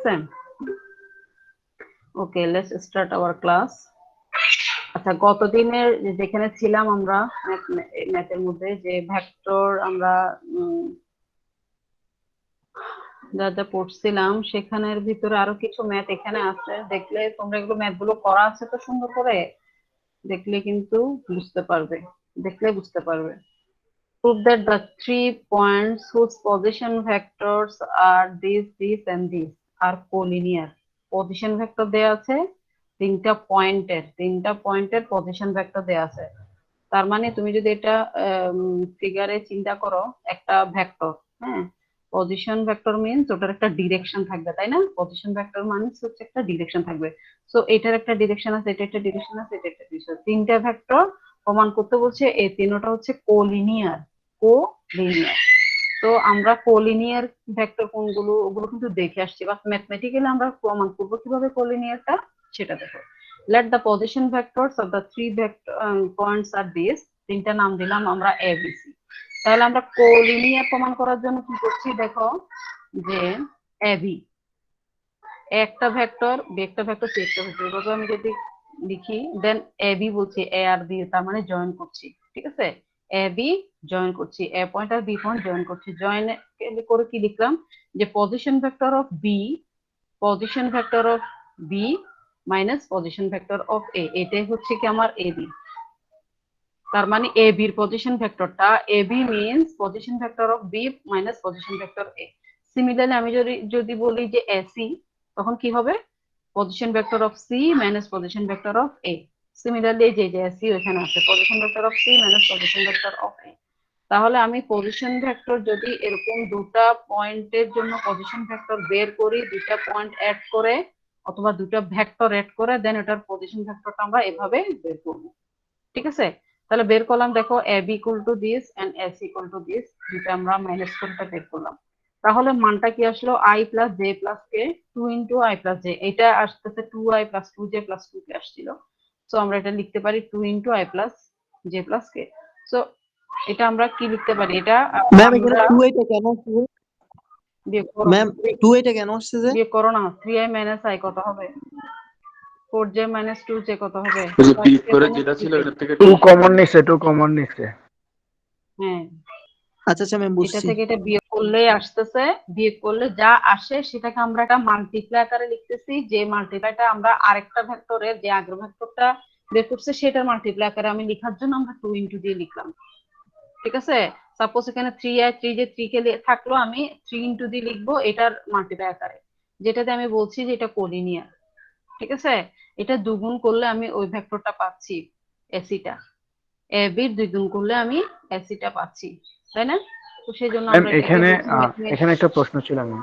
আছে? ওকে, let's start our class. আচ্ছা, গতদিনের যেখানে ছিলাম আমরা ম্যাথের মধ্যে যে ভেক্টর আমরা যা যা পড়ছিলাম সেখানের ভিতরে আরো কিছু ম্যাথ এখানে আছে। দেখলে তোমরা এগুলো ম্যাথগুলো করা আছে তো সুন্দর করে, দেখলে কিন্তু বুঝতে পারবে, দেখলে বুঝতে পারবে। Prove that the 3 points whose position vectors are this and this are collinear. Position vector দেয়া আছে তিনটা পয়েন্টের পজিশন ভেক্টর দেয়া আছে। তার মানে তুমি যদি এটা ফিগারে চিন্তা করো, একটা ভেক্টর, হ্যাঁ, পজিশন ভেক্টর মিন্স ওটার একটা ডিরেকশন থাকবে, তাই না? পজিশন ভেক্টর মিন্স হচ্ছে একটা ডিরেকশন থাকবে। সো এটার একটা ডিরেকশন আছে, এটা একটা ডিরেকশন আছে, এটা একটা ডিরেকশন। তিনটা ভেক্টর প্রমাণ করতে বলছে, এই তিনটা হচ্ছে কোলিনিয়ার। তো আমরা কোলিনিয়ার ভেক্টর কোনগুলো ওগুলো কিন্তু দেখে আসছি, বাট ম্যাথমেটিক্যালি আমরা প্রমাণ করবো কিভাবে কোলিনিয়ারটা সেটা দেখো। Let the position vectors of the 3 vector points are this, তিনটা নাম দিলাম আমরা এবিসি। তাহলে আমরা কোলিনিয়ার প্রমাণ করার জন্য কি করছি দেখো, যে এবি একটা ভেক্টর, বি একটা ভেক্টর, সি একটা ভেক্টর, এভাবে আমি যদি লিখি, দেন এবি বলছি এ আর বি, তার মানে জয়েন করছি, ঠিক আছে? এ বি জয়েন করছি, এ পয়েন্ট আর বি পয়েন্ট জয়েন করছি। জয়েন করে কি লিখলাম, যে position vector of B minus position vector of A, এটাই হচ্ছে কি আমার এ বি। তার মানে এ বির পজিশন ভেক্টরটা, A B means position vector of B minus position vector A. Similarly আমি যদি বলি যে এসি, তখন কি হবে, position vector of C minus position vector of A. Similarly যে এসি ওখানে আছে, position vector of C minus position vector of A. তাহলে আমি পজিশন ভেক্টর যদি এরকম দুটা পয়েন্টের জন্য পজিশন ভেক্টর বের করি, দুটা পয়েন্ট অ্যাড করে অথবা দুটা ভেক্টর অ্যাড করে, দেন এটার পজিশন ভেক্টরটা আমরা এভাবে বের করব, ঠিক আছে? তাহলে বের করলাম, দেখো A B equal to this and S equal to this, যেটা আমরা মাইনাস করে বের করলাম। তাহলে মানটা কি আসলো, I plus J plus K, 2 into I plus J, এটা আসতেছে 2i plus 2j plus 2k আসছিল। সো আমরা এটা লিখতে পারি 2 into I plus J plus K. So এটা আমরা কি লিখতে পারি, এটা ম্যাম এখানে 2 এটা কেন আসছে? বিয়োগ করো, ম্যাম 2 এটা কেন আসছে? যে বিয়োগ করো না, 3i মাইনাস i কত হবে, 4j মাইনাস 2j কত হবে, বিয়োগ করে যেটা ছিল ওটা থেকে 2 কমন নিছে। হ্যাঁ, আচ্ছা আচ্ছা ম্যাম এটা বুঝছি। থেকে এটা বিয়োগ করলেই আসতেছে, বিয়োগ করলে যা আসে সেটাকে আমরা একটা মাল্টিপ্লাই আকারে লিখতেছি, যে মাল্টিপ্লাইটা আমরা আরেকটা ভেক্টরের যে আগের ভেক্টরটা বের করছে সেটার মাল্টিপ্লাই আকারে আমি লিখার জন্য আমরা 2 ইনটু দিয়ে লিখলাম, ঠিক আছে? সাপোজ এখানে 3i 3j 3k থাকলো, আমি 3 ইনটু দিয়ে লিখবো এটার মাল্টিপ্লাই আকারে, যেটাতে আমি বলছি যে এটা কোলিনিয়ার, ঠিক আছে? এটা দুগুণ করলে আমি ওই ভেক্টরটা পাচ্ছি, এসিটা। এ বির দুগুণ করলে আমি এসিটা পাচ্ছি, তাই না? তো সেই জন্য ম্যাম আমরা এটাকে এখানে একটা প্রশ্ন ছিল ম্যাম,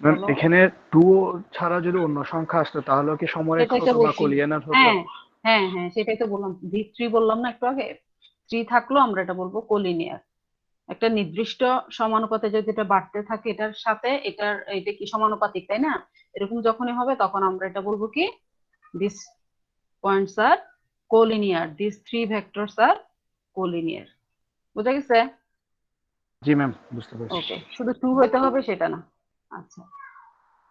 বলো, এখানে 2 ছাড়া যদি অন্য সংখ্যা আসতো তাহলে কি সমরেখা সেটাই তো হতো বা বলছি। কোলিনিয়ার হতো? হ্যাঁ হ্যাঁ হ্যাঁ, সেটাই তো বললাম, থ্রি বললাম না একটু আগে, 3 থাকলো আমরা এটা বলবো কোলিনিয়ার। একটা নির্দিষ্ট সমানুপাতে যদি এটা বাড়তে থাকে এটার সাথে, এটা কি সমানুপাতিক, তাই না? এরকম যখনই হবে তখন আমরা এটা বলবো কি, this points are collinear, this 3 vectors are collinear. বুঝা গেছে? জি ম্যাম, বুঝতে পারছি। ওকে, শুধু 2 হইতে হবে সেটা না। আচ্ছা,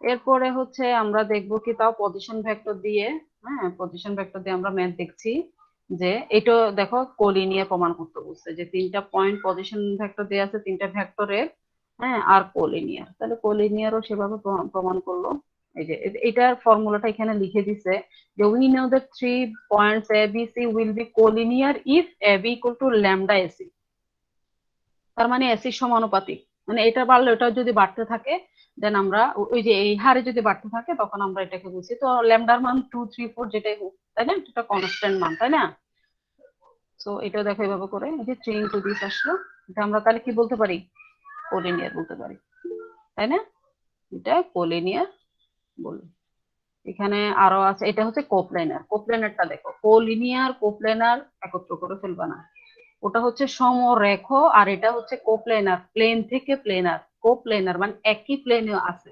এরপরে হচ্ছে আমরা দেখবো কি, তাও পজিশন ভেক্টর দিয়ে, হ্যাঁ, পজিশন ভেক্টর দিয়ে আমরা ম্যাথ দেখছি, যে এটা দেখো কোলিনিয়ার প্রমাণ করতে বলছে, যে তিনটা পয়েন্ট পজিশন ভেক্টর দেওয়া আছে তিনটা ভেক্টরের, হ্যাঁ, আর কোলিনিয়ার। তাহলে কোলিনিয়ারও সেভাবে প্রমাণ করলো। এই যে এটার ফর্মুলাটা এখানে লিখে দিছে, যে we know that 3 points A B C will be collinear if A B equal to lambda AC. তার মানে এসি সমানুপাতিক, মানে এটা বাড়লে ওটা যদি বাড়তে থাকে, দেন আমরা ওই যে এই হারে যদি বাড়তে থাকে তখন আমরা এটাকে বুঝি। তো ল্যামডার মান 2 3 4 যেটাই হোক, তাই না, এটা কনস্ট্যান্ট মান, তাই না? সো এটা দেখো এভাবে করে, এই যে 3 ইনটু দিস আসলো, এটা আমরা তাহলে কি বলতে পারি, কোলিনিয়ার বলতে পারি, তাই না? এটা কোলিনিয়ার বলি। এখানে আরো আছে, এটা হচ্ছে কোপ্লেনার। কোপ্লেনারটা দেখো, কোলিনিয়ার কোপ্লেনার একত্র করে ফেলবা না, ওটা হচ্ছে সমরেখ, আর এটা হচ্ছে কোপ্লেনার, প্লেন থেকে প্লেনার। কোপ্লেনার মানে একই প্লেনে আছে,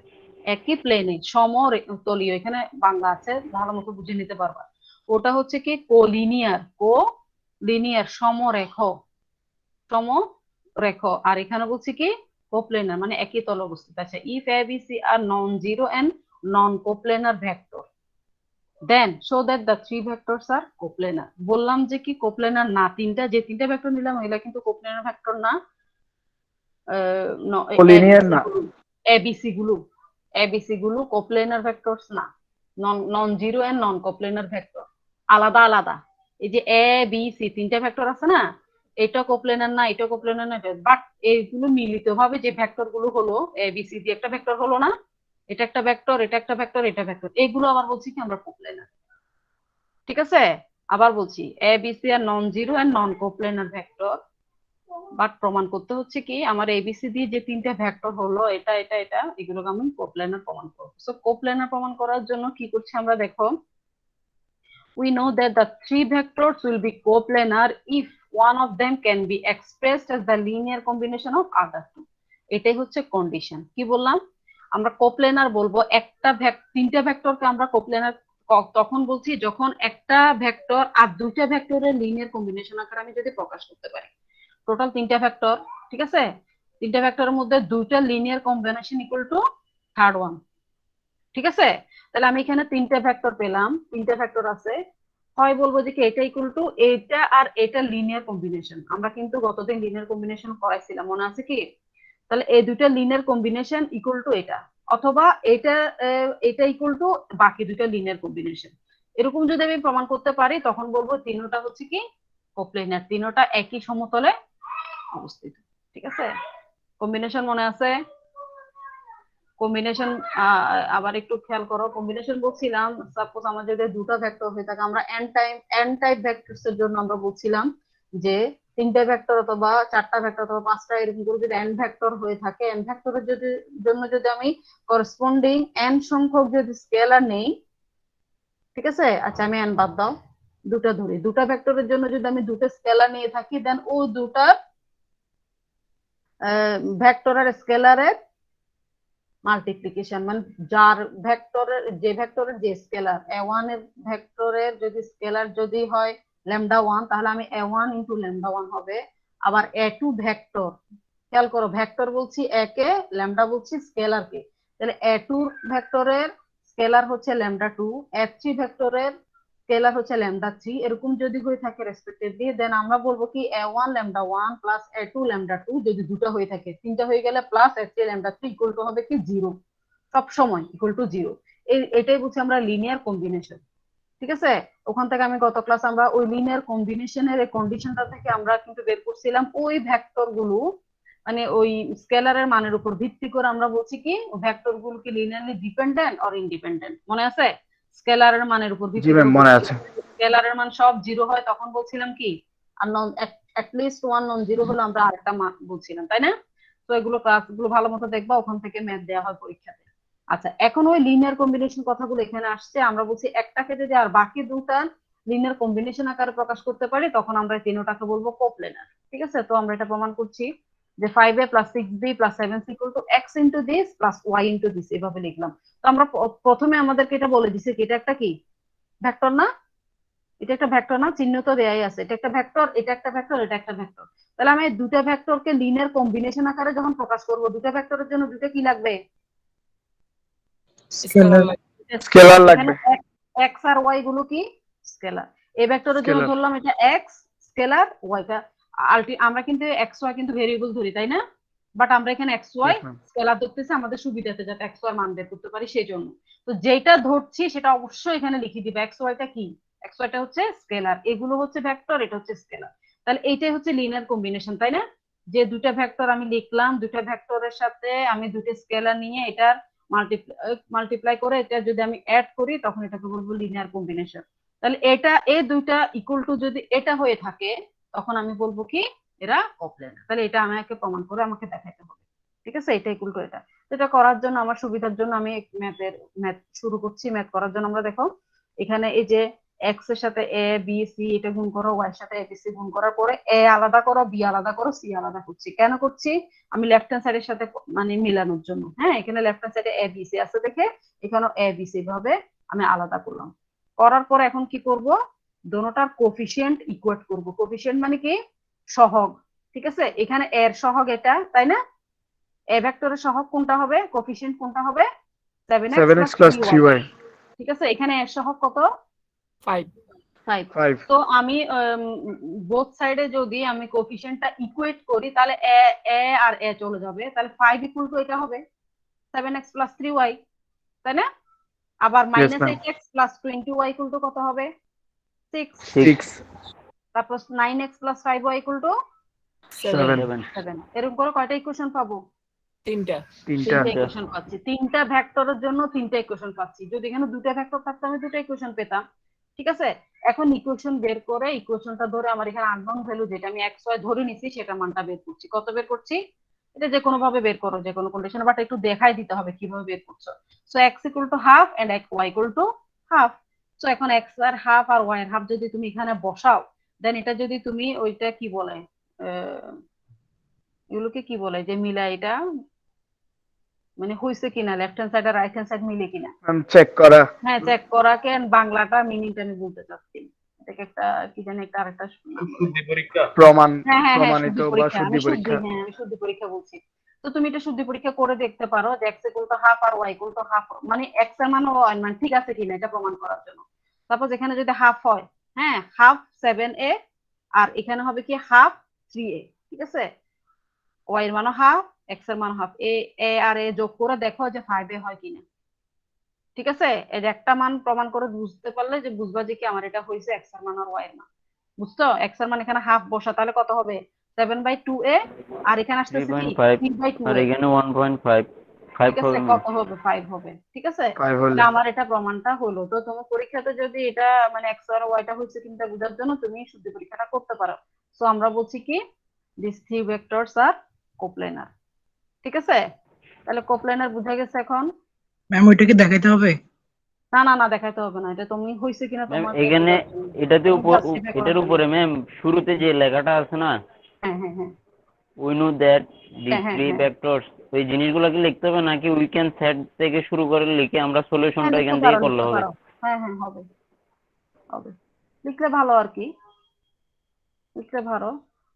একই প্লেনে সমতলীয়, এখানে বাংলা আছে ভালো মতো বুঝে নিতে পারবা। ওটা হচ্ছে কি কোলিনিয়ার সমরেখ, সমরেখ। আর এখানে বলছি কি কোপ্লেনার মানে একই তলে অবস্থিত আছে। If A B C are non zero and non-coplanar vector. Then show that the three vectors are coplanar. বললাম যে কি coplanar না, যে তিনটা ভেক্টর নিলাম এগুলা কিন্তু coplanar ভেক্টর না। কোলিনিয়ার না, এবিসি গুলো কোপ্লেনার ভেক্টরস না, non zero and non coplanar vector, আলাদা আলাদা। এই যে এ বি সি তিনটা ভেক্টর আছে না, এটা কোপ্লেনার না, এটা কোপ্লেনার না, বাট এইগুলো মিলিত ভাবে যে ভেক্টর গুলো হলো এ বি সি দিয়ে একটা ভেক্টর হলো না, এটা একটা ভেক্টর, এটা একটা ভেক্টর, এটা ভেক্টর, এগুলো আবার বলছি কি আমরা কোপ্লেনার। ঠিক আছে, আবার বলছি A B C are non zero and non coplanar vector, but প্রমাণ করতে হচ্ছে কি আমার এবিসি দিয়ে যে তিনটা ভেক্টর হলো এটা এটা এটা, এগুলোকে আমি কোপ্লেনার প্রমাণ করব। সো কোপ্লেনার প্রমাণ করার জন্য কি করছি আমরা, দেখো we know that the three vectors will be coplanar if one of them can be expressed as the linear combination of other two. এটাই হচ্ছে কন্ডিশন। কি বললাম, আমরা কোপ্লেনার বলবো একটা তিনটা ভেক্টরকে আমরা কোপ্লেনার তখন বলছি যখন একটা ভেক্টর আর দুইটা ভেক্টরের লিনিয়ার কম্বিনেশন আকারে আমি যদি প্রকাশ করতে পারি। টোটাল তিনটা ভেক্টর, ঠিক আছে, তিনটা ভেক্টরের মধ্যে দুইটা linear combination equal to third one. ঠিক আছে, তাহলে আমি এখানে তিনটা ভেক্টর পেলাম, তিনটা ভেক্টর আছে, হয় বলবো যে কি এটা ইকুয়াল টু এটা আর এটা লিনিয়ার কম্বিনেশন। আমরা কিন্তু গতদিন লিনিয়ার কম্বিনেশন করাইছিলাম, মনে আছে কি? তাহলে এই দুইটা লিনিয়ার কম্বিনেশন ইকুয়াল টু এটা, অথবা এটা এটা ইকুয়াল টু বাকি দুইটা লিনিয়ার কম্বিনেশন। এরকম যদি আমি প্রমাণ করতে পারি তখন বলবো তিনটা হচ্ছে কি কোপ্লেনার, তিনটা একই সমতলে অবস্থিত। ঠিক আছে, কম্বিনেশন মনে আছে? কম্বিনেশন আবার একটু খেয়াল করো, কম্বিনেশন বলছিলাম সাপোজ আমার যদি দুটো ভেক্টর হয়ে থাকে, আমরা এন টাইপ ভেক্টরস এর জন্য আমরা বলছিলাম যে তিনটা ভেক্টর অথবা চারটা ভেক্টর অথবা পাঁচটা এরকম করে যদি এন ভেক্টর হয়ে থাকে, এন ভেক্টরের জন্য যদি আমি করেসপন্ডিং এন সংখ্যক যদি স্কেলার নেই, ঠিক আছে, আচ্ছা আমি এন বাদ দাও, দুটা ধরি, দুটা ভেক্টরের জন্য যদি আমি দুটো স্কেলার নিয়ে থাকি, দেন ও দুটা ভেক্টরের স্কেলারের মাল্টিপ্লিকেশন, মানে যার ভেক্টরের যে ভেক্টরের যে স্কেলার a1 এর ভেক্টরের যদি স্কেলার যদি হয় ল্যামডা 1, তাহলে আমি a1 ইনটু ল্যামডা 1 হবে। আবার a2 ভেক্টর, খেয়াল করো ভেক্টর বলছি a কে, ল্যামডা বলছি স্কেলার কে, তাহলে a2 ভেক্টরের স্কেলার হচ্ছে ল্যামডা 2, a3 ভেক্টরের স্কেলার হচ্ছে ল্যামডা 3, এরকম যদি হয়ে থাকে রেসপেক্টিভলি, দেন আমরা বলবো কি a1 lambda 1 plus a2 lambda 2 যদি দুটো হয়ে থাকে, তিনটা হয়ে গেলে plus a3 lambda 3 equal to হবে কি 0, সব সময় ইকুয়াল টু 0। এটাই বলছি আমরা লিনিয়ার কম্বিনেশন। ঠিক আছে, ওখান থেকে আমি গত ক্লাস আমরা ওই লিনিয়ার কম্বিনেশনের এই কন্ডিশনটা থেকে আমরা কিন্তু বের করছিলাম ওই ভেক্টর গুলো, মানে ওই স্কেলারের মানের উপর ভিত্তি করে আমরা বলছি কি ভেক্টর গুলো কি লিনিয়ারলি ডিপেন্ডেন্ট অর ইন্ডিপেন্ডেন্ট, মনে আছে? স্কেলারের মানের উপর ভিত্তি করে মনে আছে। স্কেলারের মান সব জিরো হয় তখন বলছিলাম কি, আর নন অ্যাটলিস্ট ওয়ান নন জিরো হলে আমরা আরেকটা মান বলছিলাম, তাই না? তো এগুলো ক্লাসগুলো ভালো মতো দেখবা, ওখান থেকে ম্যাথ দেওয়া হয় পরীক্ষাতে। আচ্ছা, এখন ওই লিনিয়ার কম্বিনেশন কথাগুলো এখানে আসছে, আমরা বলছি একটাকে যদি আর বাকি দুটা লিনিয়ার কম্বিনেশন আকারে প্রকাশ করতে পারি তখন আমরা তিনটাকে বলবো কোপ্লেনার। ঠিক আছে, তো আমরা এটা প্রমাণ করছি যে 5a + 6b + 7c = x into this plus y into this, এভাবে লিখলাম। তো আমরা প্রথমে আমাদেরকে এটা বলে দিছি এটা একটা কি ভেক্টর না, এটা একটা ভেক্টর না, চিহ্ন তো দেয়াই আছে, এটা একটা ভেক্টর, এটা একটা ভেক্টর, এটা একটা ভেক্টর। তাহলে আমি দুটো ভেক্টরকে লিনিয়ার কম্বিনেশন আকারে যখন প্রকাশ করব, দুটো ভেক্টরের জন্য দুটো কি লাগবে? স্কেলার লাগবে। x আর y গুলো কি স্কেলার। এই ভেক্টরের জন্য ধরলাম এটা x স্কেলার, y টা আমরা কিন্তু x y কিন্তু ভেরিয়েবল ধরি, তাই না? বাট আমরা এখানে x y স্কেলার ধরতেছি আমাদের সুবিধাতে, যাতে x y মান বের করতে পারি সেই জন্য। তো যেটা ধরছি সেটা অবশ্যই এখানে লিখে দিবে, x y টা কি, x y টা হচ্ছে স্কেলার, এগুলো হচ্ছে ভেক্টর, এটা হচ্ছে স্কেলার। তাহলে এইটাই হচ্ছে লিনিয়ার কম্বিনেশন, তাই না? যে দুটো ভেক্টর আমি লিখলাম, দুটো ভেক্টরের সাথে আমি দুটো স্কেলার নিয়ে এটার মাল্টিপ্লাই করে এটা যদি আমি অ্যাড করি তখন এটাকে বলবো লিনিয়ার কম্বিনেশন। তাহলে এটা এই দুইটা ইকুয়াল টু যদি এটা হয়ে থাকে তখন আমি বলবো কি এরা কোপ্লেনার। তাহলে এটা আমাকে প্রমাণ করে আমাকে দেখাতে হবে। ঠিক আছে, এটা ইকুয়াল টু এটা। এটা করার জন্য আমার সুবিধার জন্য আমি ম্যাথ শুরু করছি। ম্যাথ করার জন্য আমরা দেখো এখানে এই যে এক্স এর সাথে এ বি সি এটা গুণ করো, ওয়াই এর সাথে এ বি সি গুণ করার পরে এ আলাদা করো, বি আলাদা করো, সি আলাদা করছি। কেন করছি? আমি লেফট হ্যান্ড সাইডের সাথে মানে মিলানোর জন্য। হ্যাঁ, এখানে লেফট হ্যান্ড সাইডে এ বি সি আছে দেখে এখানেও এ বি সি ভাবে আমি আলাদা করলাম। করার পর এখন কি করব, দোনোটার কোফিশিয়েন্ট ইকুয়েট করব। কোফিশিয়েন্ট মানে কি সহগ। ঠিক আছে, এখানে এর সহগ এটা, তাই না? এ ভেক্টরের সহগ কোনটা হবে, কোফিশিয়েন্ট কোনটা হবে? 7x 7x plus plus 3y 3y ঠিক আছে, এখানে এর সহগ কত? 5 5। 5 তো আমি বোথ সাইডে যদি আমি কোফিশিয়েন্টটা ইকুয়েট করি তাহলে এ আর এ চলে যাবে, তাহলে 5 ইকুয়াল টু এটা হবে 7x plus 3y, তাই না? আবার minus ma'am. 8x plus 20y equal to কত হবে? 6। 6 তারপর 9x plus 5y equal to 7 7। এরকম করে কয়টা ইকুয়েশন পাবো? তিনটা। তিনটা তিনটা ইকুয়েশন পাচ্ছি। তিনটা ভেক্টরের জন্য তিনটা ইকুয়েশন পাচ্ছি। যদি এখানে দুটো ভেক্টর থাকতো আমি দুটো ইকুয়েশন পেতাম। ঠিক আছে, এখন ইকুয়েশন বের করে ইকুয়েশনটা ধরে আমার এখানে আননোন ভ্যালু যেটা আমি x y ধরে নিছি সেটা মানটা বের করছি। কত বের করছি? এটা যে কোনো ভাবে বের করো, যে কোনো কন্ডিশনে, বাট একটু দেখাই দিতে হবে কিভাবে বের করছো। So x equal to half and y equal to half. So এখন x এর হাফ আর y এর হাফ যদি তুমি এখানে বসাও, দেন এটা যদি তুমি ওইটা কি বলে এগুলোকে কি বলে যে মিলা, এটা মানে হইছে কিনা, লেফট হ্যান্ড সাইড আর রাইট হ্যান্ড সাইড মিলে কিনা, ম্যাম চেক করা হ্যাঁ চেক করাকে বাংলাটা মিনিংটা আমি বলতে চাচ্ছি। এটাকে একটা কি জানি একটা আরেকটা শুদ্ধি পরীক্ষা। প্রমাণ হ্যাঁ হ্যাঁ হ্যাঁ প্রমাণিত শুদ্ধি বা পরীক্ষা, শুদ্ধি আমি পরীক্ষা আমি শুদ্ধি পরীক্ষা বলছি। তো তুমি এটা শুদ্ধি পরীক্ষা করে দেখতে পারো যে x ইকুয়াল টু হাফ আর y ইকুয়াল টু হাফ, মানে x এর মান ও y এর মান ঠিক আছে কিনা এটা প্রমাণ করার জন্য। তারপর এখানে যদি হাফ হয়, হ্যাঁ হাফ 7a আর এখানে হবে কি হাফ 3a, ঠিক আছে, y এর মানও হাফ x এর মান হাফ, এ আর এ যোগ করে দেখো যে 5a হয় কিনা। ঠিক আছে, এই যে একটা মান প্রমাণ করে বুঝতে পারলে যে বুঝবা যে কি আমার এটা হয়েছে x এর মান আর y এর মান। বুঝছো, x এর মান এখানে হাফ বসা, তাহলে কত হবে? 7/2a আর এখানে আসতেছে কি 3.5 আর 3/2a, এখানে 1.5 ঠিক 5 আছে, হবে না। কত হবে? 5 হবে। ঠিক আছে, 5 হলে তাহলে আমার এটা প্রমাণটা হলো। তো তোমার পরীক্ষাতে যদি এটা মানে x আর y টা হচ্ছে কিনা বোঝার জন্য তুমি শুদ্ধ পরীক্ষাটা করতে পারো। সো আমরা বলছি কি দিস থ্রি ভেক্টরস আর কোপ্লেনার। ঠিক আছে, তাহলে কোপ্লেনার বুঝা গেছে এখন? ম্যাম ওইটা কি দেখাইতে হবে? না না না, দেখাইতে হবে না, এটা তুমি হইছে কিনা ম্যাম তোমার এখানে বোঝার জন্য। এটাতে তুমি উপর justify করার এটার জন্য। উপরে ম্যাম শুরুতে যে লেখাটা আছে না, হ্যাঁ হ্যাঁ হ্যাঁ উই নো দ্যাট হ্যাঁ, দিস হ্যাঁ, থ্রি হ্যাঁ। ভেক্টরস, ওই জিনিসগুলোকে লিখতে হবে নাকি উই ক্যান সেট থেকে শুরু করে লিখে আমরা হ্যাঁ, সলিউশনটা এখান লিখতে থেকে পারো করলে লিখতে হবে? পারো। হ্যাঁ হ্যাঁ হবে হবে, লিখলে ভালো আর কি, লিখলে ভালো।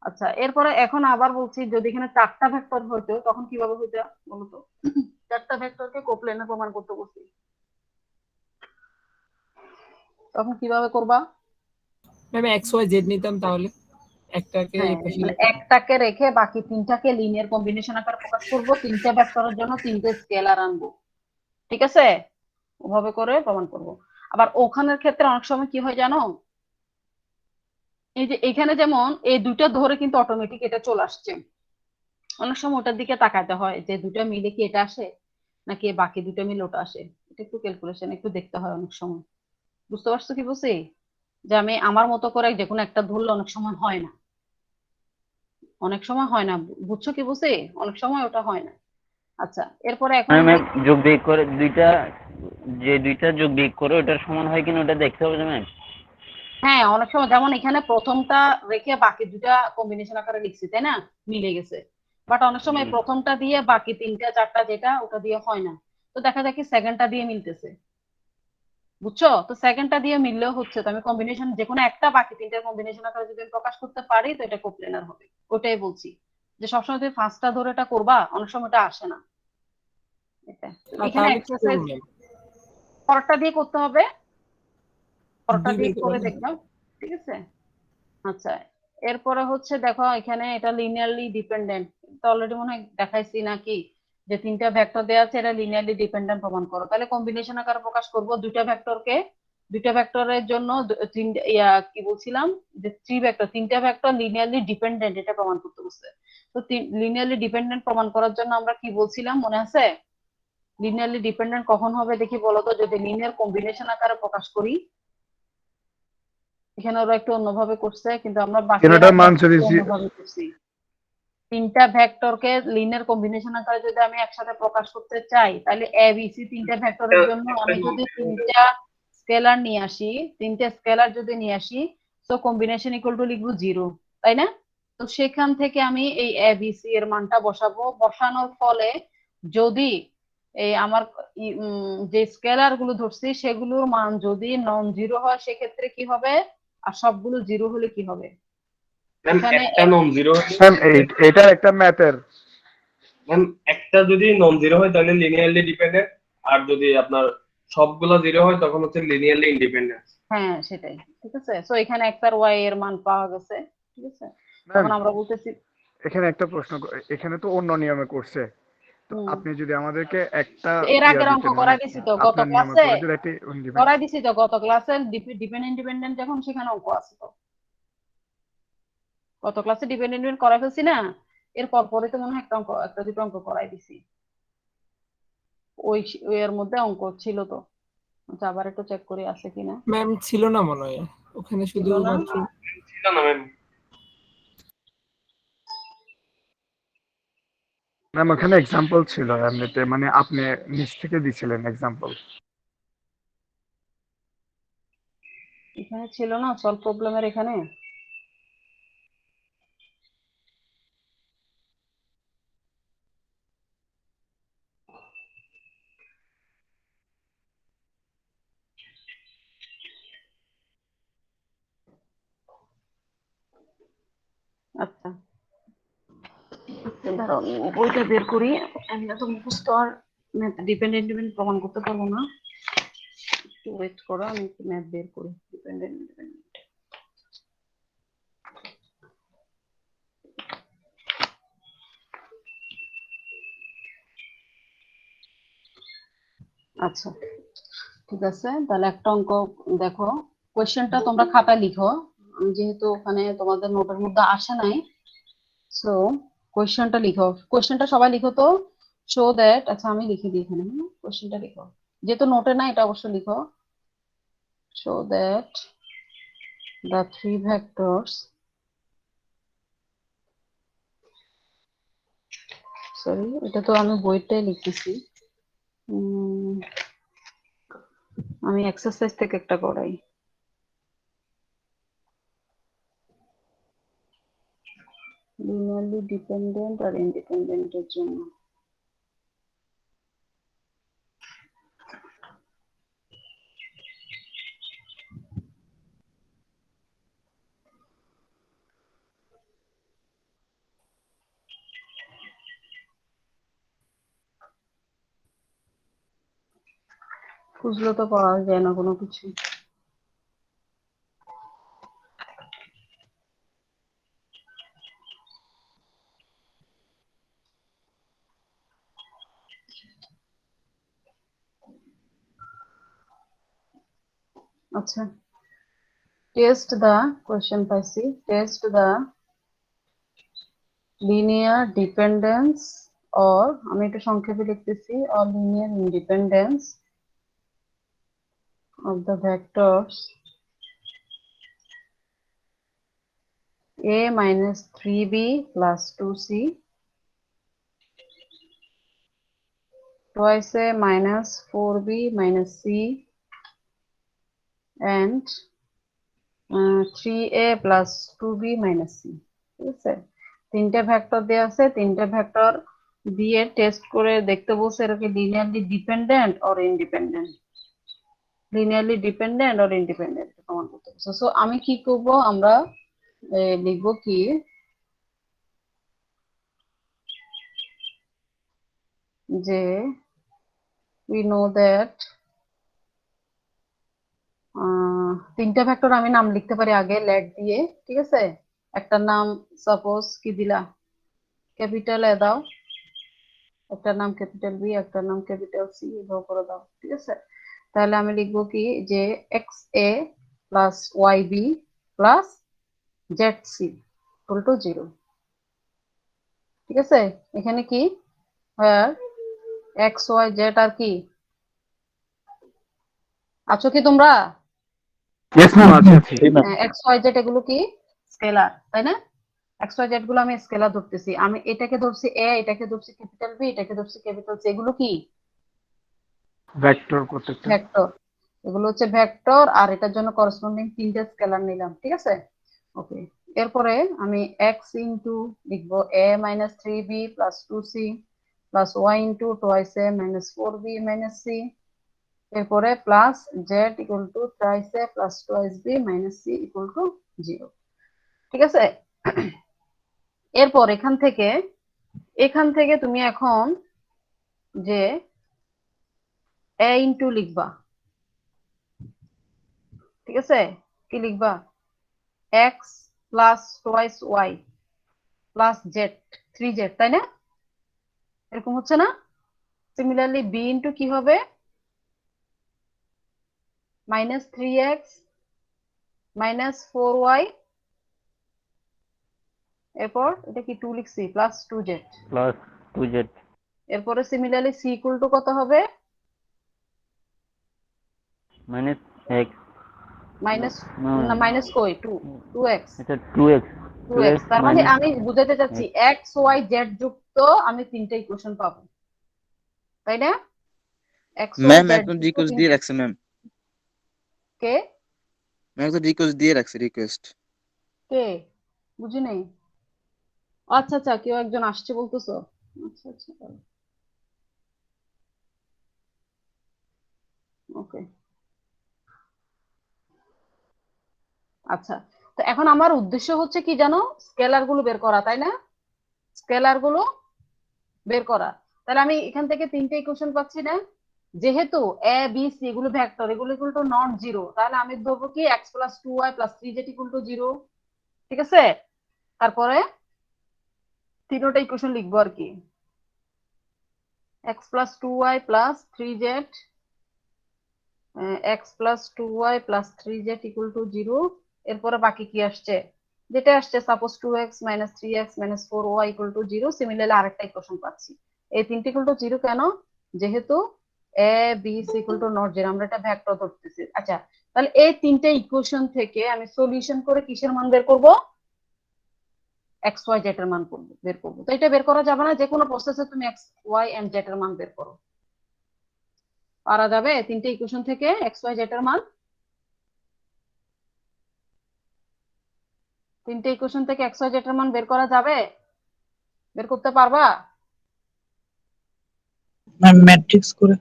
আচ্ছা, এরপরে এখন আবার বলছি যদি এখানে চারটা ভেক্টর হইতো তখন কিভাবে হইতো বলো তো? চারটা ভেক্টরকে কোপ্লেনার প্রমাণ করতে বলছি, তখন কিভাবে করবা? ম্যাম এক্স ওয়াই জেড নিতাম, তাহলে একটাকে এই হ্যাঁ, পাশে মানে একটাকে রেখে বাকি তিনটাকে লিনিয়ার কম্বিনেশন আকারে প্রকাশ করব, তিনটা ভেক্টরের জন্য তিনটে স্কেলার আনবো। ঠিক আছে, ওভাবে করে প্রমাণ করব। আবার ওখানের ক্ষেত্রে অনেক সময় কি হয় জানো, এই যে এখানে যেমন এই দুইটা ধরে কিন্তু অটোমেটিক এটা চলে আসছে, অনেক সময় ওটার দিকে তাকাতে হয় যে দুটো মিলে কি এটা আসে নাকি বাকি দুটো মিলে ওটা আসে, এটা একটু ক্যালকুলেশন একটু দেখতে হয় অনেক সময়। বুঝতে পারছো কি বলছি? যে আমি আমার মতো করে যে কোনো একটা ধরলে অনেক সময় হয় না, অনেক সময় হয় না, বুঝছো কি বলছি? অনেক সময় ওটা হয় না। আচ্ছা, এরপরে এখন মানে আমরা ম্যাম যোগ বিয়োগ করে দুইটা যোগ বিয়োগ করে ওটার সমান হয় কিনা ওটা দেখতে হবে ম্যাম। হ্যাঁ অনেক সময় যেমন এখানে প্রথমটা রেখে বাকি দুটা কম্বিনেশন আকারে লিখছি তাই না, মিলে গেছে, বাট অনেক সময় প্রথমটা দিয়ে বাকি তিনটা চারটা যেটা ওটা দিয়ে হয় না, তো দেখা যায় কি সেকেন্ডটা দিয়ে মিলতেছে। বুঝছো, তো সেকেন্ডটা দিয়ে মিললেও হচ্ছে, তো আমি কম্বিনেশন যে কোনো একটা বাকি তিনটার কম্বিনেশন আকারে যদি আমি প্রকাশ করতে পারি তো এটা কোপ্লেনার হবে। ওটাই বলছি যে সবসময় তুমি ফার্স্টটা ধরে এটা করবা, অনেক সময় এটা আসে না। এটা এখানে তাহলে কি এক্সারসাইজ করবো ম্যাম? পরটা দিয়ে করতে হবে, পরটা দুই দিয়ে বের করে করবো। দেখবা। ঠিক আছে, আচ্ছা, এরপরে হচ্ছে দেখো এখানে এটা লিনিয়ারলি ডিপেন্ডেন্ট, তো অলরেডি মনে হয় দেখাইছি নাকি যে তিনটা ভেক্টর দেওয়া আছে এটা লিনিয়ারলি ডিপেন্ডেন্ট প্রমাণ করো, তাহলে কম্বিনেশন আকারে প্রকাশ করব দুইটা ভেক্টরকে, দুইটা ভেক্টরের জন্য তিনটা কি বলছিলাম যে তিনটা ভেক্টর লিনিয়ারলি ডিপেন্ডেন্ট এটা প্রমাণ করতে বলছে। তো লিনিয়ারলি ডিপেন্ডেন্ট প্রমাণ করার জন্য আমরা কি বলছিলাম মনে আছে? লিনিয়ারলি ডিপেন্ডেন্ট কখন হবে দেখি বলো তো, যদি লিনিয়ার কম্বিনেশন আকারে প্রকাশ করি। এখানে ওরা একটু অন্যভাবে করছে কিন্তু আমরা এটার মান যদি অন্যভাবে করছি। তিনটা ভেক্টরকে লিনিয়ার কম্বিনেশন আকারে যদি আমি একসাথে প্রকাশ করতে চাই তাহলে এ বি সি তিনটা ভেক্টরের জন্য আমি যদি তিনটা স্কেলার নিয়ে আসি, তিনটা স্কেলার যদি নিয়ে আসি তো কম্বিনেশন ইকুয়াল টু লিখবো 0, তাই না? তো সেখান থেকে আমি এই এ বি সি এর মানটা বসাবো, বসানোর ফলে যদি এই আমার যে স্কেলার গুলো ধরছি সেগুলোর মান যদি নন জিরো হয় সেক্ষেত্রে কি হবে, আর সবগুলো জিরো হলে কি হবে? এখানে একটা নন জিরো ম্যাম এটার একটা ম্যাথের ম্যাম একটা যদি নন জিরো হয় তাহলে লিনিয়ারলি ডিপেন্ডেন্ট, আর যদি আপনার সবগুলা 0 হয় তখন হচ্ছে লিনিয়ারলি ইন্ডিপেন্ডেন্ট। হ্যাঁ সেটাই, ঠিক আছে। সো এখানে x আর y এর মান পাওয়া গেছে, ঠিক আছে। ম্যাম তখন আমরা বলতেছি এখানে একটা প্রশ্ন এখানে তো অন্য নিয়মে করছে, তো হুম, আপনি যদি আমাদেরকে একটা এর আগের অঙ্ক দিতেন মানে করাই দিছি তো গত আপনার নিয়মে ক্লাসে, করে যদি একটি ইন্ডিপেন্ডেন্ট। করাই দিছি তো গত ক্লাসে ডিপেন্ডেন্ট ইন্ডিপেন্ডেন্ট যখন সেখানে অঙ্ক আছে তো, গত ক্লাসে ডিপেন্ডেন্ট করাই ফেলছি না, এর পরে তো মনে হয় একটা অঙ্ক, একটা দুটো অঙ্ক করাই দিছি, ওই এর মধ্যে অঙ্ক ছিল তো। আচ্ছা, আবার একটু চেক করি আছে কিনা। ম্যাম ছিল না মনে হয়, ওখানে ছিল না? শুধুমাত্র ছিল না ম্যাম। ম্যাম ওখানে এক্সাম্পল ছিল এমনিতে, মানে আপনি নিচ থেকে দিছিলেন এক্সাম্পল। এখানে ছিল না সলভ প্রবলেমের এখানে। আচ্ছা, দাঁড়াও বইটা বের করি, আমি তো মুখস্থ আর ডিপেন্ডেন্ট প্রমাণ করতে পারবো না, একটু ওয়েট করো, আমি একটু ম্যাথ বের করি। ডিপেন্ডেন্ট, আচ্ছা ঠিক আছে। তাহলে একটা অঙ্ক দেখো, কোয়েশ্চেনটা তোমরা খাতায় লিখো, যেহেতু ওখানে তোমাদের নোটের মধ্যে আসে নাই, সো কোয়েশ্চেনটা লিখো, কোয়েশ্চেনটা সবাই লিখো তো, শো দ্যাট, আচ্ছা আমি লিখে দিই এখানে, কোয়েশ্চেনটা লিখো, যেহেতু নোটে না এটা অবশ্যই লিখো। Show that the three vectors, sorry এটা তো আমি বইটাই লিখতেছি, আমি এক্সারসাইজ থেকে একটা করাই। লিনিয়ারলি ডিপেন্ডেন্ট আর ইন্ডিপেন্ডেন্টের জন্য খুঁজলে তো পাওয়া যায় না কোনো কিছু। আচ্ছা, টেস্ট দা কোয়েশ্চেন পাইছি, test the linear dependence or, আমি একটু সংক্ষেপে লিখতেছি, or linear independence of the vectors a minus 3b plus 2c twice a minus 4b minus c and 3a plus 2b minus c, ঠিক আছে। তিনটে vector দেওয়া আছে, তিনটে ভেক্টর দিয়ে টেস্ট করে দেখতে বলছে এরা কি linearly dependent or independent, linearly dependent or independent প্রমাণ করতে বলছে। সো আমি কি করব, আমরা লিখবো কি, যে we know that তিনটা ভেক্টর আমি নাম লিখতে পারি আগে লেট দিয়ে, ঠিক আছে। একটার নাম সাপোজ কি দিলা, ক্যাপিটাল এ দাও, একটার নাম ক্যাপিটাল বি, একটার নাম ক্যাপিটাল সি, এভাবে করে দাও, ঠিক আছে। তাহলে আমি লিখবো কি, যে x a plus y b plus z c equal to 0, ঠিক আছে। এখানে কি এক্স ওয়াই জেড আর কি আছো কি তোমরা, ইয়েস ম্যাম, আছি। এক্স ওয়াই জেড এগুলো কি স্কেলার, তাই না। এক্স ওয়াই জেড গুলো আমি স্কেলার ধরতেছি, আমি এটাকে ধরছি এ, এটাকে ধরছি ক্যাপিটাল বি, এটাকে ধরছি ক্যাপিটাল সি, এগুলো কি ভেক্টর প্রত্যেকটা। ভেক্টর, এগুলো হচ্ছে ভেক্টর, আর এটার জন্য করসপন্ডিং তিনটে স্কেলার নিলাম, ঠিক আছে। ওকে, এরপরে আমি এক্স ইন্টু লিখবো A minus 3b plus 2c plus Y into twice A minus 4b minus C, এরপরে plus Z equal to thrice A plus twice B minus C equal to 0, ঠিক আছে। এরপর এখান থেকে তুমি এখন যে এ ইন্টু লিখবা, ঠিক আছে? কি লিখবা? X plus twice y plus z, 3z, তাই না? এরকম হচ্ছে না? সিমিলারলি বি ইন্টু কি হবে? -3x -4y, এরপর এটা কি 2 লিখছি, প্লাস 2z। প্লাস 2z এরপরে সিমিলারলি সি ইকুয়াল টু কত হবে? মাইনাস x মাইনাস, না মাইনাস কই, 2x, এটা 2x 2x। তার মানে minus আমি বুঝাতে চাচ্ছি এক্স ওয়াই জেড যুক্ত আমি তিনটা ইকুয়েশন পাবো, তাই না? এক্স ওয়াই ম্যাম জেড একদম যুক্ত রিকোয়েস্ট দিয়ে রাখছে ম্যাম, কে ম্যাম একদম রিকোয়েস্ট দিয়ে রাখছে, রিকোয়েস্ট। কে বুঝি নাই। আচ্ছা আচ্ছা, কেউ একজন আসছে বলতেছো? আচ্ছা আচ্ছা, ওকে। আচ্ছা, তো এখন আমার উদ্দেশ্য হচ্ছে কি জানো? স্কেলার গুলো বের করা, তাই না? স্কেলার গুলো বের করা। তাহলে আমি এখান থেকে তিনটে ইকুয়েশন পাচ্ছি না? যেহেতু এ বি সি এগুলো ভেক্টর, এগুলো ইকুয়াল টু নট জিরো, তাহলে আমি ধরবো কি x plus 2y plus 3z equal to 0, ঠিক আছে? তারপরে তিনটা ইকুয়েশন লিখবো আর কি, x plus 2y plus 3z, x plus 2y plus 3z equal to 0। এরপরে বাকি কি আসছে? যেটা আসছে suppose 2x minus 3x minus 4y equal to 0। Similarly আরেকটা ইকুয়েশন পাচ্ছি। এই তিনটে ইকুয়াল টু 0 কেন? যেহেতু A B C equal to not 0, আমরা এটা ভেক্টর ধরতেছি। আচ্ছা, তাহলে এই তিনটে ইকুয়েশন থেকে আমি সলিউশন করে কিসের মান বের করব? এক্স ওয়াই জেড এর মান বের করবো। তো এটা বের করা যাবে না? যে কোনো প্রসেসে তুমি এক্স ওয়াই এন্ড জেড এর মান বের করো, পারা যাবে? তিনটে ইকুয়েশন থেকে এক্স ওয়াই জেড এর মান, তিনটে ইকুয়েশন থেকে এক্স ওয়াই জেড এর মান বের করা যাবে? বের করতে পারবা? ম্যাট্রিক্স করে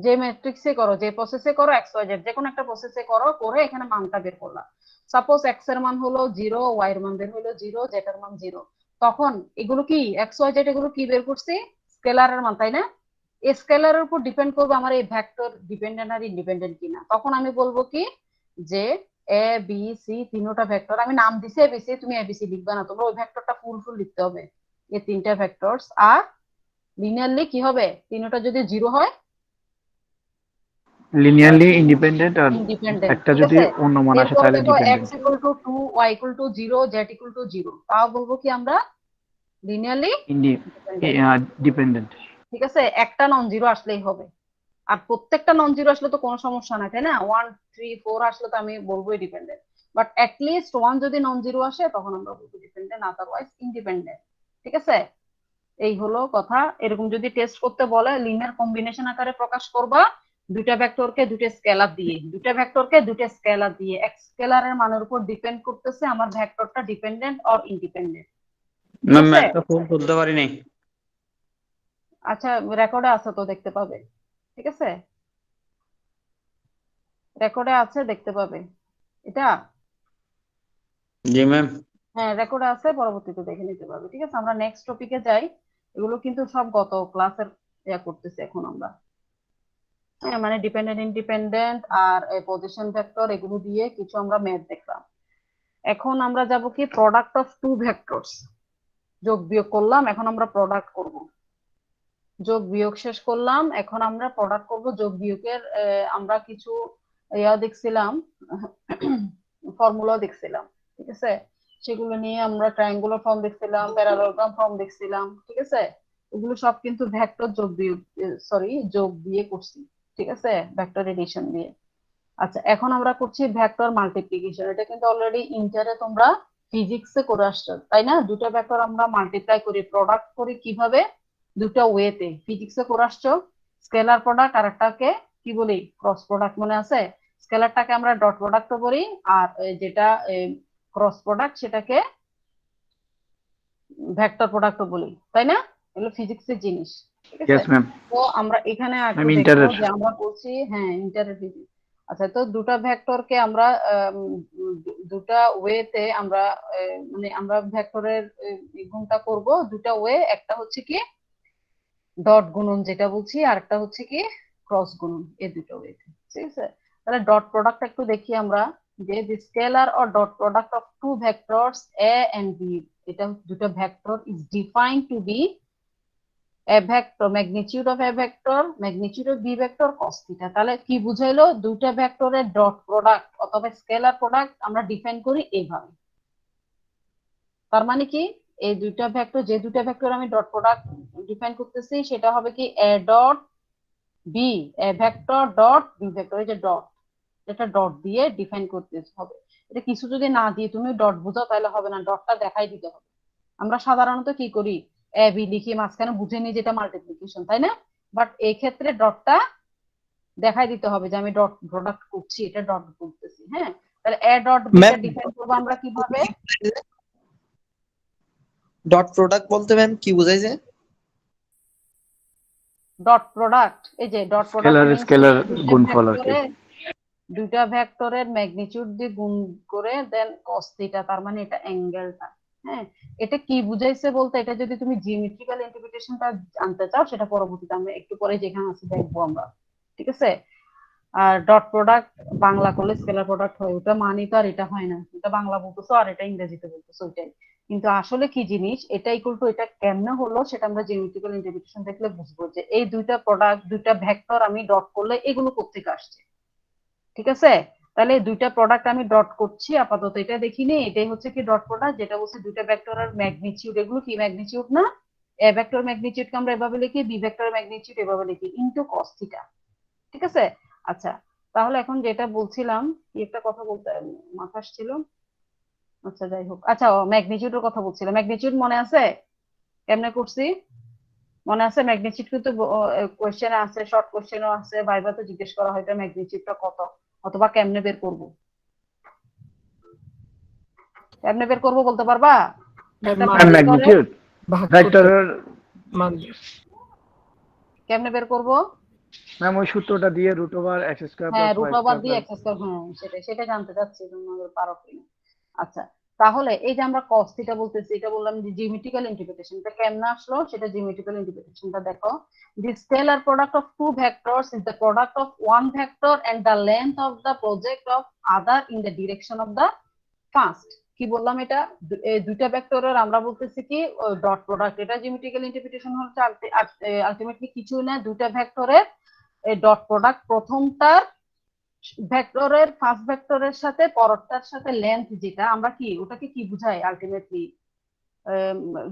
যে ম্যাট্রিক্সে করো, যে প্রসেসে করো, এক্স ওয়াই জেড যে কোনো একটা প্রসেসে করো, করে এখানে মানটা বের করলাম। সাপোজ এক্স এর মান হলো 0, ওয়াই এর মান বের হলো 0, জেড এর মান 0। তখন এগুলো কি এক্স ওয়াই জেড এগুলো কি বের করছি? স্কেলারের মান, তাই না? এই স্কেলারের উপর ডিপেন্ড করবে আমার এই ভেক্টর ডিপেন্ডেন্ট আর ইন্ডিপেন্ডেন্ট কিনা। তখন আমি বলবো কি যে এ বি সি তিনটা ভেক্টর, আমি নাম দিছি এবিসি, তুমি এবিসি লিখবে না, তোমরা ওই ভেক্টরটা ফুল ফুল লিখতে হবে। এই তিনটা ভেক্টরস আর লিনিয়ারলি কি হবে? তিনটা যদি 0 হয়, লিনিয়ারলি ইন্ডিপেন্ডেন্ট, আর ইন্ডিপেন্ডেন্ট, একটা ঠিক যদি আছে? অন্য মান আসে এরপর তাহলে দেখো dependent. x equal two 2, y equal to 0, z equal to 0, তাও বলবো কি আমরা লিনিয়ারলি ডিপেন্ডেন্ট, ডিপেন্ডেন্ট। ঠিক আছে? একটা নন জিরো আসলেই হবে। আর প্রত্যেকটা নন জিরো আসলে তো কোনো সমস্যা নাই, তাই না? 1 3 4 আসলে তো আমি বলবোই ডিপেন্ডেন্ট, বাট লিস্ট 1 যদি নন জিরো আসে তখন আমরা বলবো ডিপেন্ডেন্ট, আদারওয়াইজ ইন্ডিপেন্ডেন্ট, ঠিক আছে? এই হলো কথা। এরকম যদি টেস্ট করতে বলে লিনিয়ার কম্বিনেশন আকারে প্রকাশ করবা, দুইটা ভেক্টরকে দুইটা স্কেলার দিয়ে, দুইটা ভেক্টরকে দুইটা স্কেলার দিয়ে, এক স্কেলারের মানের উপর ডিপেন্ড করতেছে আমার ভেক্টরটা ডিপেন্ডেন্ট অর ইন্ডিপেন্ডেন্ট, ঠিক আছে? ম্যাথটা ফুল তুলতে পারি নাই। আচ্ছা, রেকর্ডে আছে তো, দেখতে পাবে, ঠিক আছে? রেকর্ডে আছে, দেখতে পাবে এটা। জি ম্যাম। হ্যাঁ, রেকর্ডে আছে, পরবর্তীতে দেখে নিতে পারবে, ঠিক আছে? আমরা নেক্সট টপিকে যাই। এগুলো কিন্তু সব গত ক্লাসের করতেছি এখন আমরা। হ্যাঁ, মানে ডিপেন্ডেন্ট ইন্ডিপেন্ডেন্ট আর পজিশন ভেক্টর এগুলো দিয়ে কিছু আমরা ম্যাথ দেখলাম। এখন আমরা যাব কি প্রোডাক্ট অফ টু ভেক্টরস, যোগ বিয়োগ করলাম, এখন আমরা প্রোডাক্ট করব। যোগ বিয়োগ শেষ করলাম, এখন আমরা প্রোডাক্ট করব। যোগ বিয়োগের আমরা কিছু দেখছিলাম, ফর্মুলা দেখছিলাম, ঠিক আছে? সেগুলো নিয়ে আমরা ট্রায়াঙ্গুলার ফর্ম দেখছিলাম, প্যারালোগ্রাম ফর্ম দেখছিলাম, ঠিক আছে? এগুলো সব কিন্তু ভেক্টর যোগ বিয়োগ, যোগ দিয়ে করছি, ঠিক আছে? ভেক্টর এডিশন দিয়ে। আচ্ছা, এখন আমরা করছি ভেক্টর মাল্টিপ্লিকেশন। এটা কিন্তু অলরেডি ইন্টারে তোমরা ফিজিক্সে করে আসছো, তাই না? দুটো ভেক্টর আমরা মাল্টিপ্লাই করি, প্রোডাক্ট করি কিভাবে? দুটো ওয়েতে ফিজিক্সে করে আসছো। স্কেলার প্রোডাক্ট আর একটাকে কি বলি? ক্রস প্রোডাক্ট, মনে আছে? স্কেলারটাকে আমরা ডট প্রোডাক্টও বলি, আর যেটা ক্রস প্রোডাক্ট সেটাকে ভেক্টর প্রোডাক্টও বলি, তাই না? এগুলো ফিজিক্সের জিনিস, ঠিক আছে? Yes ma'am. তো আমরা এখানে একটু আমি দেখবো ইন্টারের। যে আমরা বলছি, হ্যাঁ ইন্টারের ফিজিক্স। আচ্ছা, তো দুটা ভেক্টরকে আমরা দুটা ওয়েতে আমরা মানে আমরা ভেক্টরের গুণটা করব দুটা ওয়ে। একটা হচ্ছে কি ডট গুণন যেটা বলছি, আর একটা হচ্ছে কি ক্রস গুণন, এই দুটো ওয়েতে। ঠিক আছে, তাহলে ডট প্রোডাক্ট একটু দেখি আমরা, যে the scalar or dot product of two vectors a and b, এটা দুটো vector is defined to be a vector, magnitude of a vector, magnitude of b vector cos theta। তাহলে কি বুঝাইলো, দুইটা ভেক্টরের ডট প্রোডাক্ট অথবা স্কেলার প্রোডাক্ট আমরা define করি এইভাবে। তার মানে কি, এই দুইটা ভেক্টর, যে দুইটা ভেক্টর আমি ডট প্রোডাক্ট ডিফাইন করতেছি সেটা হবে কি a dot b, a vector dot b vector, এই যে ডট, এটা ডট দিয়ে ডিফাইন করতে হবে। এটা কিছু যদি না দিয়ে তুমি ডট বুঝাও তাহলে হবে না, ডটটা দেখাই দিতে হবে। আমরা সাধারণত কি করি, এ বি লিখি, মাঝখানে বুঝে নিই যেটা মাল্টিপ্লিকেশন, তাই না? বাট এই ক্ষেত্রে ডটটা দেখাই দিতে হবে যে আমি ডট প্রোডাক্ট করছি, এটা ডট করতেছি। হ্যাঁ, তাহলে এ ডট বি টা ডিফাইন করব আমরা কিভাবে? ডট প্রোডাক্ট বলতে ম্যাম কি বোঝাইছে? ডট প্রোডাক্ট, এই যে ডট স্কেলার প্রোডাক্ট স্কেলার গুণফল আর কি। দুইটা ভেক্টরের ম্যাগনিটিউড দিয়ে গুণ করে দেন cos থিটা, তার মানে এটা অ্যাঙ্গেলটা। হ্যাঁ, এটা কি বুঝাইছে বলতে, এটা যদি তুমি জিওমেট্রিক্যাল ইন্টারপ্রিটেশনটা জানতে চাও সেটা পরবর্তীতে আমরা একটু পরে যেখানে আছে দেখবো আমরা। ঠিক আছে, আর ডট প্রোডাক্ট বাংলা করলে স্কেলার প্রোডাক্ট হয়, ওটা মানি তো আর এটা হয় না, এটা বাংলা বলতেছো আর এটা ইংরেজিতে বলতেছো, ওইটাই। কিন্তু আসলে কি জিনিস, এটা ইকুয়াল টু এটা কেমনে হলো সেটা আমরা জিওমেট্রিক্যাল ইন্টারপ্রিটেশন দেখলে বুঝবো, যে এই দুইটা প্রোডাক্ট, দুইটা ভেক্টর আমি ডট করলে এগুলো কোত্থেকে আসছে। ঠিক আছে, তাহলে দুইটা প্রোডাক্ট আমি ডট করছি আপাতত, এটা দেখিনি, এটাই হচ্ছে কি ডট প্রোডাক্ট, যেটা হচ্ছে দুইটা ভেক্টরের ম্যাগনিটিউড, এগুলো কি ম্যাগনিটিউড না, এ ভেক্টর ম্যাগনিটিউডকে আমরা এভাবে লিখি, বি ভেক্টর ম্যাগনিটিউড এভাবে লিখি, ইনটু cos থিটা। ঠিক আছে, আচ্ছা তাহলে এখন যেটা বলছিলাম, কি একটা কথা বলতে মাথা আসছিল, আচ্ছা যাই হোক, আচ্ছা ম্যাগনিটিউডের কথা বলছিলাম। ম্যাগনিটিউড মনে আছে কেমনে করছি? মনে আছে ম্যাগনিটিউড কিন্তু কোশ্চেনে আছে, শর্ট কোশ্চেনও আছে, ভাইভাতে জিজ্ঞেস করা হয় এটা ম্যাগনিটিউডটা কত, অথবা কেমনে বের করব, কেমনে বের করব বলতে পারবা? ম্যাগনিটিউড ভাগ ভেক্টরের মান কেমনে বের করব? ম্যাম ওই সূত্রটা দিয়ে রুট ওভার এক্স স্কয়ার হ্যাঁ, plus root y over square দিয়ে এক্স স্কয়ার, হ্যাঁ সেটা জানতে চাচ্ছি তোমাদের পারো কিনা। আচ্ছা, তাহলে এই যে আমরা cos থিটা বলতেছি, এটা বললাম যে জিওমেট্রিক্যাল ইন্টারপ্রিটেশন, এটা কেমনে আসলো সেটা জিওমেট্রিক্যাল ইন্টারপ্রিটেশনটা দেখো। The scalar product of two vectors is the product of one vector and the length of the project of other in the direction of the first। কি বললাম, এটা এই দুইটা ভেক্টরের আমরা বলতেছি কি ডট প্রোডাক্ট। এটা জিওমেট্রিক্যাল ইন্টারপ্রিটেশন হচ্ছে আলটিমেটলি কিছু না, দুইটা ভেক্টরের ডট প্রোডাক্ট, প্রথমটার ভেক্টরের ফার্স্ট ভেক্টরের সাথে পরেরটার সাথে লেন্থ, যেটা আমরা কি ওটাকে কি বুঝাই আলটিমেটলি,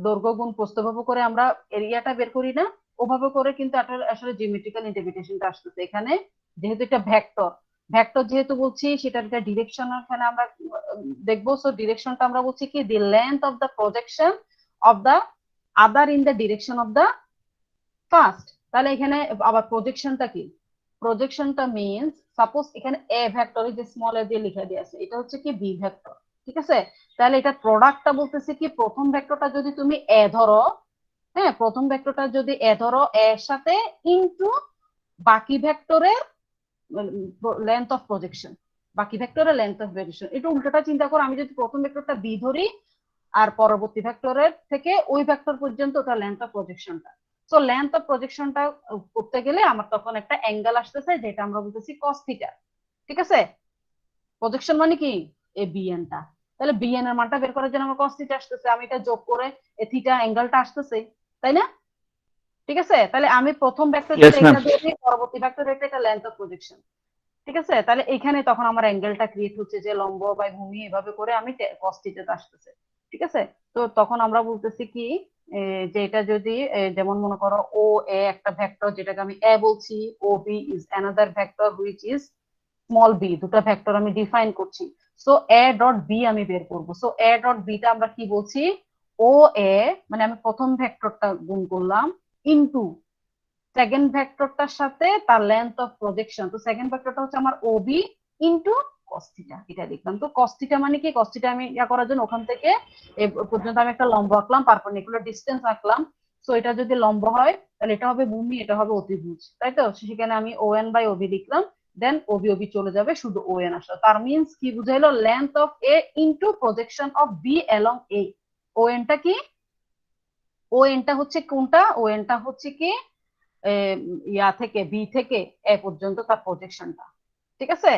দৈর্ঘ্য গুণ প্রস্থ ভাবে করে আমরা এরিয়াটা বের করি না, ওভাবে করে কিন্তু আসলে জিওমেট্রিক্যাল ইন্টারপ্রিটেশনটা আসতেছে এখানে। যেহেতু এটা ভেক্টর, ভেক্টর যেহেতু বলছি, সেটার একটা ডিরেকশন এখানে আমরা দেখবো। সো ডিরেকশনটা আমরা বলছি কি দি length of the projection of the other in the direction of the first. তাহলে এখানে আবার প্রজেকশনটা কি, প্রজেকশনটা মিন্স সাপোজ এখানে এ ভেক্টর, যে স্মল এ দিয়ে লিখে দিয়ে আছে, এটা হচ্ছে কি বি ভেক্টর। ঠিক আছে, তাহলে এটা প্রোডাক্টটা বলতেছে কি প্রথম ভেক্টরটা যদি তুমি এ ধরো, হ্যাঁ প্রথম ভেক্টরটা যদি এ ধরো, এর সাথে ইনটু বাকি ভেক্টরের লেন্থ অফ প্রজেকশন, বাকি ভেক্টরের লেন্থ অফ প্রজেকশন। এটা উল্টোটা চিন্তা করো, আমি যদি প্রথম ভেক্টরটা বি ধরি আর পরবর্তী ভেক্টরের থেকে ওই ভেক্টর পর্যন্ত তার লেন্থ অফ প্রজেকশনটা, সো লেন্থ অফ প্রজেকশনটা করতে গেলে আমার তখন একটা অ্যাঙ্গেল আসতেছে, যেটা আমরা বলতেছি cos থিটা। ঠিক আছে, প্রজেকশন মানে কি এ বিএনটা, তাহলে বিএন এর মানটা বের করার জন্য আমার cos থিটা আসতেছে, আমি এটা যোগ করে এ থিটা অ্যাঙ্গেলটা আসতেছে, তাই না? ঠিক আছে, তাহলে আমি প্রথম ভেক্টর Yes, যেটা ma'am. এটা ধরি, পরবর্তী ভেক্টর এটা লেন্থ অফ প্রজেকশন। ঠিক আছে, তাহলে এখানে তখন আমার অ্যাঙ্গেলটা ক্রিয়েট হচ্ছে, যে লম্ব বাই ভূমি এভাবে করে আমি cos থিটাতে আসতেছে। ঠিক আছে, তো তখন আমরা বলতেছি কি যে এটা যদি যেমন মনে করো ও এ একটা ভেক্টর, যেটাকে আমি এ বলছি, O B is another vector which is small B, দুটো ভেক্টর আমি ডিফাইন করছি। সো এ ডট বি আমি বের করব। সো এ ডট বি টা আমরা কি বলছি, ও এ মানে আমি প্রথম ভেক্টরটা গুণ করলাম ইনটু সেকেন্ড ভেক্টরটার সাথে তার লেন্থ অফ প্রজেকশন। তো সেকেন্ড ভেক্টরটা হচ্ছে আমার ওবি ইনটু cos থিটা, এটা লিখলাম। তো cos থিটা মানে কি, cos থিটা আমি ইয়া করার জন্য ওখান থেকে এই পর্যন্ত আমি একটা লম্ব আঁকলাম, পারপেন্ডিকুলার ডিসটেন্স আঁকলাম। সো এটা যদি লম্ব হয় তাহলে এটা হবে ভূমি, এটা হবে অতিভুজ, তাই তো? সেখানে আমি ওএন বাই ওবি লিখলাম, দেন ওবি ওবি চলে যাবে, শুধু ওএন আসলো। তার মিন্স কি বুঝাইলো, length of A into projection of B along A. ওএনটা কি, ওএনটা হচ্ছে কোনটা, ওএনটা হচ্ছে কি ইয়া থেকে বি থেকে এ পর্যন্ত তার প্রজেকশনটা, ঠিক আছে?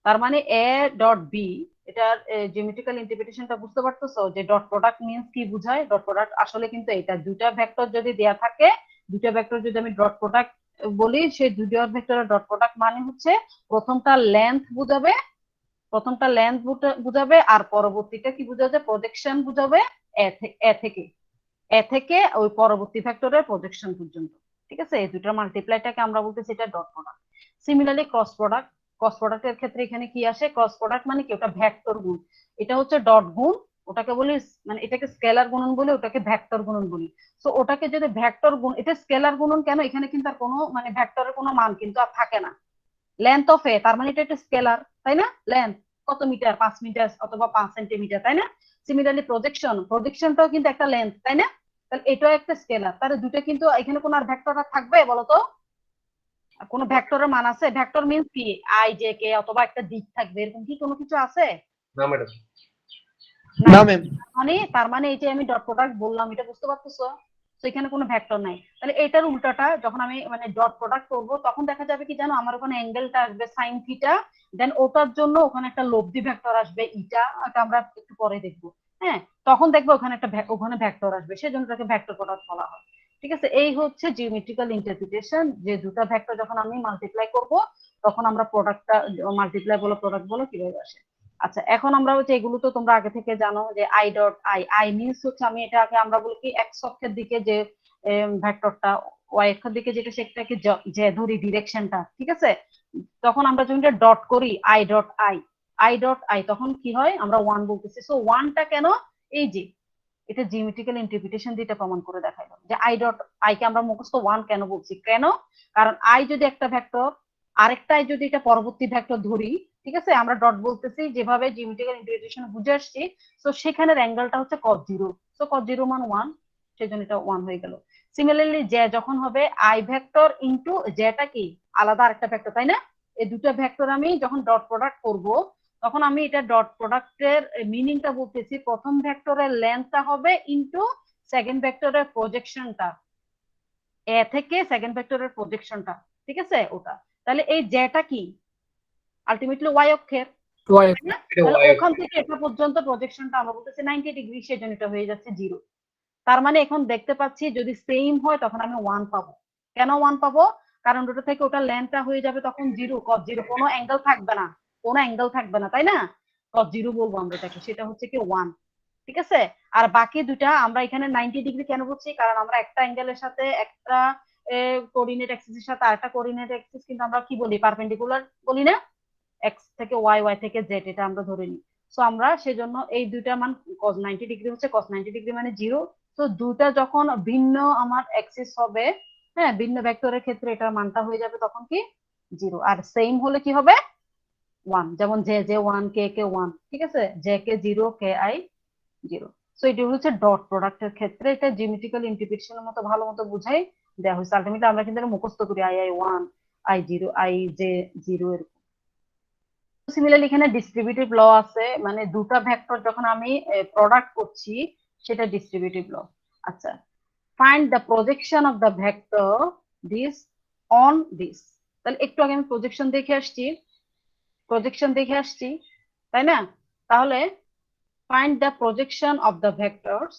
তার মানে এ ডট বি, এটার জিওমেট্রিক্যাল ইন্টারপ্রিটেশনটা বুঝতে পারতেছো যে ডট প্রোডাক্ট মিন্স কি বোঝায়? ডট প্রোডাক্ট আসলে কিন্তু এটা দুটা ভেক্টর যদি দেয়া থাকে, দুটা ভেক্টর যদি আমি ডট প্রোডাক্ট বলি, সেই দুটা ভেক্টরের ডট প্রোডাক্ট মানে হচ্ছে প্রথমটা লেন্থ বুঝাবে, আর পরবর্তীটা কি বুঝাবে? প্রজেকশন বুঝাবে এ থেকে ওই পরবর্তী ভেক্টরের প্রজেকশন পর্যন্ত, ঠিক আছে? এই দুটার মাল্টিপ্লাইটাকে আমরা বলতেছি এটা ডট প্রোডাক্ট। সিমিলারলি ক্রস প্রোডাক্টের ক্ষেত্রে এখানে কি আসে? ক্রস প্রোডাক্ট মানে কি? ওটা ভেক্টর গুণ, এটা হচ্ছে ডট গুণ, ওটাকে বলি মানে এটাকে স্কেলার গুণন বলি, ওটাকে ভেক্টর গুণন বলি। সো ওটাকে যদি ভেক্টর গুণ, এটা স্কেলার গুণন কেন? এখানে কিন্তু আর কোনো মানে ভেক্টরের কোনো মান কিন্তু আর থাকে না। লেন্থ অফ এ, তার মানে এটা একটা স্কেলার, তাই না? লেন্থ কত মিটার? 5 মিটার অথবা 5 সেন্টিমিটার, তাই না? সিমিলারলি প্রজেকশনটাও কিন্তু একটা লেন্থ, তাই না? তাহলে এটাও একটা স্কেলার, তাহলে দুটো কিন্তু এখানে কোনো আর ভেক্টর থাকবে বলতো? কোনো ভেক্টরের মান আছে? ভেক্টর মিন্স কি? আই জে কে অথবা একটা দিক থাকবে, এরকম কি কোনো কিছু আছে? না ম্যাডাম। না ম্যাম। তার মানে এই যে আমি ডট প্রোডাক্ট বললাম, এটা বুঝতে পারতেছো? তো এখানে কোনো ভেক্টর নাই। তাহলে এটার উল্টাটা যখন আমি মানে ডট প্রোডাক্ট করব, তখন দেখা যাবে কি জানো? আমার ওখানে অ্যাঙ্গেলটা আসবে সাইন থিটা, দেন ওটার জন্য ওখানে একটা লব্ধি ভেক্টর আসবে ইটা, এটা আমরা একটু পরে দেখবো। হ্যাঁ, তখন দেখবো ওখানে ওখানে ভেক্টর আসবে, সেজন্য তাকে ভেক্টর প্রোডাক্ট বলা হয়। ঠিক আছে, এই হচ্ছে জিওমেট্রিক্যাল ইন্টারপ্রিটেশন, যে দুটা ভেক্টর যখন আমি মাল্টিপ্লাই করব, তখন আমরা প্রোডাক্টটা মাল্টিপ্লাই বলো প্রোডাক্ট বলো কিভাবে আসে। আচ্ছা, এখন আমরা হচ্ছে এগুলো তো তোমরা আগে থেকে জানো যে আই ডট আই মিনস হচ্ছে, আমি এটাকে আমরা বলি কি এক্স অক্ষের দিকে যে ভেক্টরটা, ওয়াই অক্ষের দিকে যেটা, সেটাকে যে ধরি ডিরেকশনটা, ঠিক আছে? তখন আমরা যখন ডট করি আই ডট আই, তখন কি হয়? আমরা ওয়ান বলতেছি। সো ওয়ানটা কেন? এই যে এটা জিওমেট্রিক্যাল ইন্টারপ্রিটেশন দিয়ে এটা প্রমাণ করে দেখাইলাম যে আই ডট আই কে আমরা মুখস্থ ওয়ান কেন বলছি। কেন? কারণ আই যদি একটা ভেক্টর, আরেকটা আই যদি এটা পরবর্তী ভেক্টর ধরি, ঠিক আছে? আমরা ডট বলতেছি যেভাবে জিওমেট্রিক্যাল ইন্টারপ্রিটেশন বুঝে আসছি, তো সেখানের অ্যাঙ্গেলটা হচ্ছে cos 0, সো cos 0 মান 1, সেজন্য এটা 1 হয়ে গেল। সিমিলারলি জে যখন হবে আই ভেক্টর ইনটু জেটা কি আলাদা আরেকটা ভেক্টর, তাই না? এই দুটো ভেক্টর আমি যখন ডট প্রোডাক্ট করব, তখন আমি এটা ডট প্রোডাক্টের মিনিংটা বলতেছি, প্রথম ভেক্টরের লেন্থটা হবে ইনটু সেকেন্ড ভেক্টরের প্রজেকশনটা, এ থেকে সেকেন্ড ভেক্টরের প্রজেকশনটা, ঠিক আছে? ওটা তাহলে এই জেটা কি আলটিমেটলি ওয়াই অক্ষের, ওয়াই তাই না? তাহলে ওখান থেকে এটা পর্যন্ত প্রজেকশনটা আমরা বলতেছি 90 ডিগ্রি, সেজন্য এটা হয়ে যাচ্ছে 0। তার মানে এখন দেখতে পাচ্ছি যদি সেম হয় তখন আমি 1 পাবো। কেন 1 পাবো? কারণ ওটা থেকে ওটা লেন্থটা হয়ে যাবে তখন 0, cos 0, কোনো অ্যাঙ্গেল থাকবে না, কোনো অ্যাঙ্গেল থাকবে না, তাই না? cos 0 বলবো আমরা এটাকে, সেটা হচ্ছে কি 1, ঠিক আছে? আর বাকি দুটা আমরা এখানে 90 ডিগ্রি কেন বলছি? কারণ আমরা একটা অ্যাঙ্গেলের সাথে একটা কোঅর্ডিনেট অ্যাক্সিসের সাথে আরেকটা কোঅর্ডিনেট অ্যাক্সিস কিন্তু আমরা কি বলি? পারপেন্ডিকুলার বলি না? এক্স থেকে ওয়াই, ওয়াই থেকে জেড, এটা আমরা ধরে নিই। সো আমরা সেজন্য এই দুইটা মান cos 90 ডিগ্রি হচ্ছে, cos 90 ডিগ্রি মানে 0। তো দুটা যখন ভিন্ন আমার অ্যাক্সিস হবে, হ্যাঁ, ভিন্ন ভেক্টরের ক্ষেত্রে এটার মানটা হয়ে যাবে তখন কি 0, আর সেম হলে কি হবে 1। যেমন জে জে 1, কে কে 1, ঠিক আছে? J K 0, K I 0। So এটা হচ্ছে ডট প্রোডাক্টের ক্ষেত্রে, এটা জিওমেট্রিক্যাল ইন্টারপ্রিটেশনের মতো ভালো মতো বুঝাই দেওয়া হয়েছে। আলটিমেটলি আমরা কিন্তু মুখস্থ করি I I 1, I 0, I J 0 এরকম। সিমিলারলি এখানে ডিস্ট্রিবিউটিভ ল আছে, মানে দুটা ভেক্টর যখন আমি প্রোডাক্ট করছি, সেটা ডিস্ট্রিবিউটিভ ল। আচ্ছা, find the projection of the vector this on this. তাহলে একটু আগে আমি প্রজেকশন দেখে আসছি, তাই না? তাহলে find the projection of the vectors,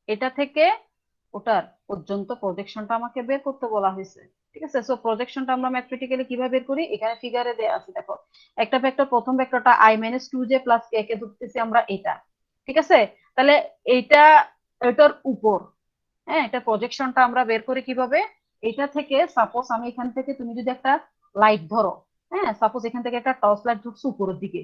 এটা থেকে ওটার পর্যন্ত প্রজেকশনটা আমাকে বের করতে বলা হয়েছে, ঠিক আছে? সো প্রজেকশনটা আমরা ম্যাথমেটিক্যালি কিভাবে বের করি? এখানে ফিগারে দেয়া আছে, দেখো একটা ভেক্টর, প্রথম ভেক্টরটা i - 2j + k কে ধরতেছি আমরা এটা, ঠিক আছে? তাহলে এইটা এটার উপর, হ্যাঁ, এটা প্রজেকশনটা আমরা বের করি কিভাবে? এটা থেকে সাপোজ আমি এখান থেকে, তুমি যদি একটা লাইট ধরো, হ্যাঁ, সাপোজ এখান থেকে একটা টর্চ লাইট ধরছো উপরের দিকে,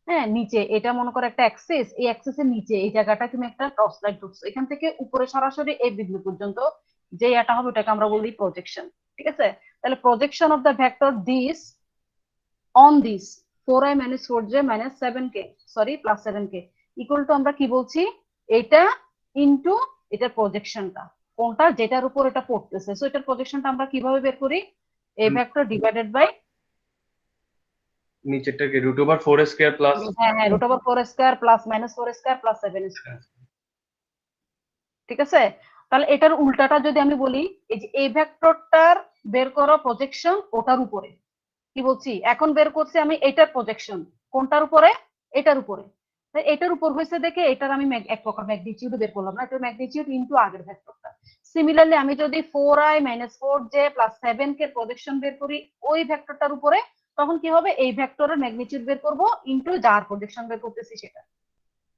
হ্যাঁ, নিচে এটা মনে করো একটা অ্যাক্সিস, এই অ্যাক্সিসের নিচে এই জায়গাটা তুমি একটা টর্চ লাইট ধরছো, এখান থেকে উপরে সরাসরি এই বিন্দু পর্যন্ত যে এটা হবে, ওটাকে আমরা বলি প্রজেকশন, ঠিক আছে? তাহলে projection of the vector this on this 4i - 4j - 7k, sorry +7k equal to আমরা কি বলছি? এটা ইনটু এটার প্রজেকশনটা, কোনটা? যেটার উপর এটা পড়তেছে। সো এটার প্রজেকশনটা আমরা কিভাবে বের করি? এই ভেক্টর ডিভাইডেড বাই নিচেরটাকে √4² প্লাস, হ্যাঁ হ্যাঁ √4² প্লাস -4² প্লাস 7², ঠিক আছে? তাহলে এটার উল্টাটা যদি আমি বলি, এই যে এই ভেক্টরটার বের করো প্রজেকশন ওটার উপরে, কি বলছি এখন বের করছি আমি এটার প্রজেকশন কোনটার উপরে, এটার উপরে। তাই এটার উপর হয়েছে দেখে এটার আমি এক প্রকার ম্যাগনিটিউড বের করলাম না, এটার ম্যাগনিটিউড ইনটু আগের ভেক্টরটা। সিমিলারলি আমি যদি 4i - 4j + 7k প্রজেকশন বের করি ওই ভেক্টরটার উপরে, তখন কি হবে, এই ভেক্টরের ম্যাগনিটিউড বের করব ইনটু যার প্রজেকশন বের করতেছি সেটা।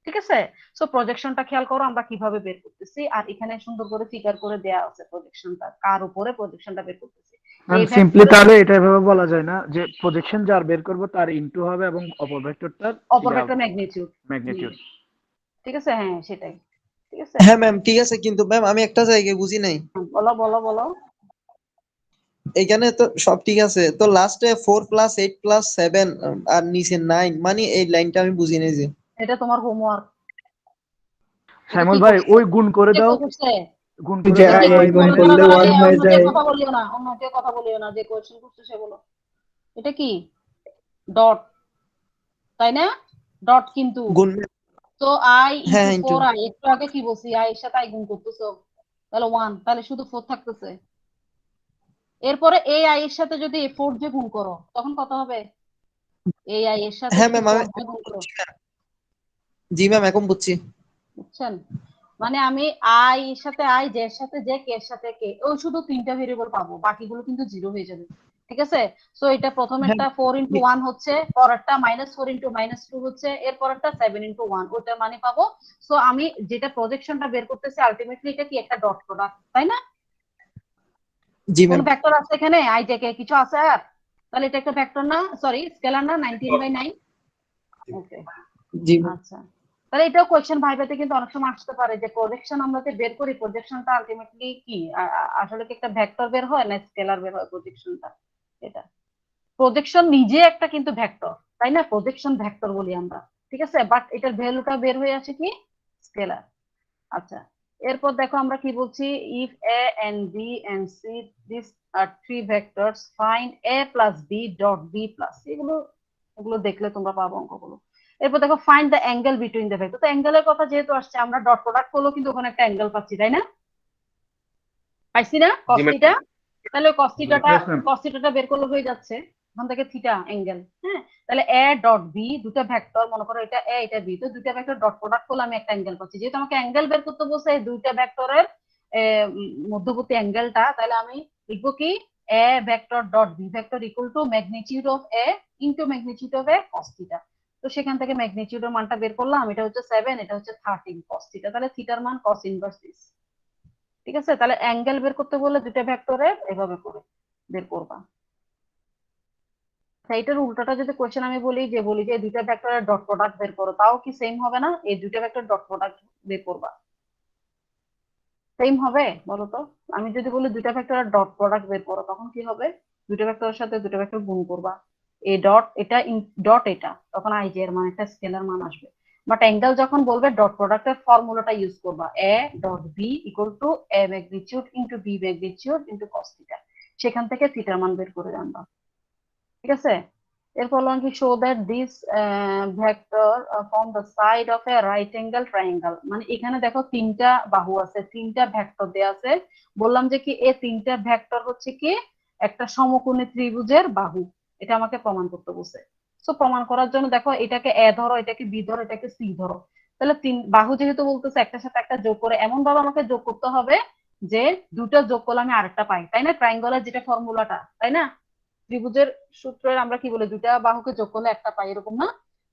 ঠিক আছে, সো প্রজেকশনটা খেয়াল করো আমরা কিভাবে বের করতেছি, আর এখানে সুন্দর করে ফিগার করে দেয়া আছে প্রজেকশনটা কার উপরে প্রজেকশনটা বের করতেছি। ম্যাম এই সিম্পলি ভেক্টরের তাহলে এটা এভাবে বলা যায় না যে প্রজেকশন যার বের করব তার ইনটু হবে এবং অপর ভেক্টরটার অপর ভেক্টর ম্যাগনিটিউড। ম্যাগনিটিউড। ঠিক আছে, হ্যাঁ সেটাই। ঠিক আছে, হ্যাঁ ম্যাম ঠিক আছে, কিন্তু ম্যাম আমি একটা জায়গায় বুঝি নাই। বলো বলো বলো। এখানে তো সব ঠিক আছে, তো লাস্টে 4 + 8 + 7 আর নিচে 9, মানে এই লাইনটা আমি বুঝি নাই যে। এটা তোমার হোমওয়ার্ক। শ্যামল ভাই ওই গুণ করে দাও, গুণ করে দাও এই গুণ করলে 1 হয়ে যায়। কথা বলিও না, অন্য কেউ কথা বলিও না, যে কোশ্চেন করছে সে বলো। এটা কি ডট, তাই না? ডট কিন্তু গুণ তো i হ্যাঁ, ইনটু into 4i, একটু আগে কি বলছি, i এর সাথে i গুণ করতেছো, তাহলে 1, তাহলে শুধু 4 থাকতেছে। এরপরে এই i এর সাথে যদি 4j গুণ করো তখন কত হবে? এই i এর সাথে হ্যাঁ যদি ম্যাম, 4j গুণ করো, জি ম্যাম এখন বুঝছি। বুঝছেন? মানে আমি i এর সাথে i, j এর সাথে j, k এর সাথে k, ওই শুধু 3টা ভেরিয়েবল পাবো, বাকিগুলো কিন্তু জিরো হয়ে যাবে। ঠিক আছে, সো এটা প্রথম হ্যাঁ, একটা 4 × 1 হচ্ছে, পরেরটা -4 × -2 হচ্ছে, এরপরেরটা 7 × 1, ওটা মানে পাবো। সো আমি যেটা প্রজেকশনটা বের করতেছি আলটিমেটলি এটা কি একটা ডট প্রোডাক্ট, তাই না? জি কোন ম্যাম। ভেক্টর আছে এখানে, i j k কিছু আছে আর? তাহলে এটা একটা ভেক্টর না, সরি স্কেলার না, 19/9। ওকে, জি ম্যাম। আচ্ছা। তাহলে এটাও কোয়েশ্চেন ভাইভাতে কিন্তু অনেক সময় আসতে পারে যে প্রজেকশন আমরা যে বের করি প্রজেকশনটা আলটিমেটলি কি আসলে কি একটা ভেক্টর বের হয় না স্কেলার বের হয় প্রজেকশনটা। এটা প্রজেকশন নিজে একটা কিন্তু ভেক্টর, তাই না? প্রজেকশন ভেক্টর বলি আমরা, ঠিক আছে, বাট এটার ভ্যালুটা বের হয়ে আসে কি স্কেলার। আচ্ছা, এরপর দেখো আমরা কি বলছি, if a and b and c these are three vectors, find a plus b dot b plus, এগুলো দেখলে তোমরা পাবো অঙ্কগুলো। এরপর দেখো find the angle between the vector, তো অ্যাঙ্গেলের কথা যেহেতু আসছে আমরা ডট প্রোডাক্ট করলেও কিন্তু ওখানে একটা অ্যাঙ্গেল পাচ্ছি, তাই না? পাইছি না জি ম্যাম। কস্তিটা? তাহলে Yes, ma'am. কস্তিটা বের করলে হয়ে যাচ্ছে ওখান থেকে থিটা অ্যাঙ্গেল। হ্যাঁ, তাহলে এ ডট বি, দুটো ভেক্টর, মনে করো এটা এ এটা বি, তো দুটো ভেক্টর ডট প্রোডাক্ট করলে আমি একটা অ্যাঙ্গেল পাচ্ছি। যেহেতু আমাকে অ্যাঙ্গেল বের করতে বলছে এই দুইটা ভেক্টরের মধ্যবর্তী অ্যাঙ্গেলটা, তাহলে আমি লিখবো কি a vector dot b vector equal to magnitude of A into magnitude of a cos theta. তো সেখান থেকে ম্যাগনিটিউডের মানটা বের করলাম, এটা হচ্ছে 7, এটা হচ্ছে 13 cos থিটা, তাহলে থিটার মান cos ইনভার্স দিস। ঠিক আছে, তাহলে অ্যাঙ্গেল বের করতে বললে দুটো ভেক্টরের এভাবে করে বের করবা। এইটার উল্টাটা যদি কোশ্চেন আমি বলি যে দুইটা ভেক্টরের ডট প্রোডাক্ট বের করো, তাও কি সেম হবে না? এই দুইটা ভেক্টর ডট প্রোডাক্ট বের করবা, সেম হবে বলো তো? আমি যদি বলি দুইটা ভেক্টরের ডট প্রোডাক্ট বের করো তখন কি হবে? দুইটা ভেক্টরের সাথে দুটো ভেক্টর গুণ করবা, এই ডট এটা ডট এটা, তখন i j এর মান একটা স্কেলার মান আসবে। বাট অ্যাঙ্গেল যখন বলবে ডট প্রোডাক্টের ফর্মুলাটা ইউজ করবা, a dot b equal to a magnitude into b magnitude into cos theta, সেখান থেকে থিটার মান বের করে জানবা। ঠিক আছে, এরপর বললাম কি show that this vector form the side of A right angle triangle, মানে এখানে দেখো তিনটা বাহু আছে, তিনটা ভেক্টর দেয়া আছে, বললাম যে কি এই তিনটা ভেক্টর হচ্ছে কি একটা সমকোণী ত্রিভুজের বাহু, এটা আমাকে প্রমাণ করতে বলছে। সো প্রমাণ করার জন্য দেখো এটাকে এ ধরো, এটাকে বি ধরো, এটাকে সি ধরো, তাহলে তিন বাহু যেহেতু বলতেছে একটার সাথে একটা যোগ করে এমন ভাবে আমাকে যোগ করতে হবে যে দুটো যোগ করলে আমি আরেকটা পাই, তাই না? ট্রায়াঙ্গলের যেটা ফর্মুলাটা, তাই না? ত্রিভুজের সূত্রের আমরা কি বলি দুটা বাহুকে যোগ করলে একটা পাই, এরকম না?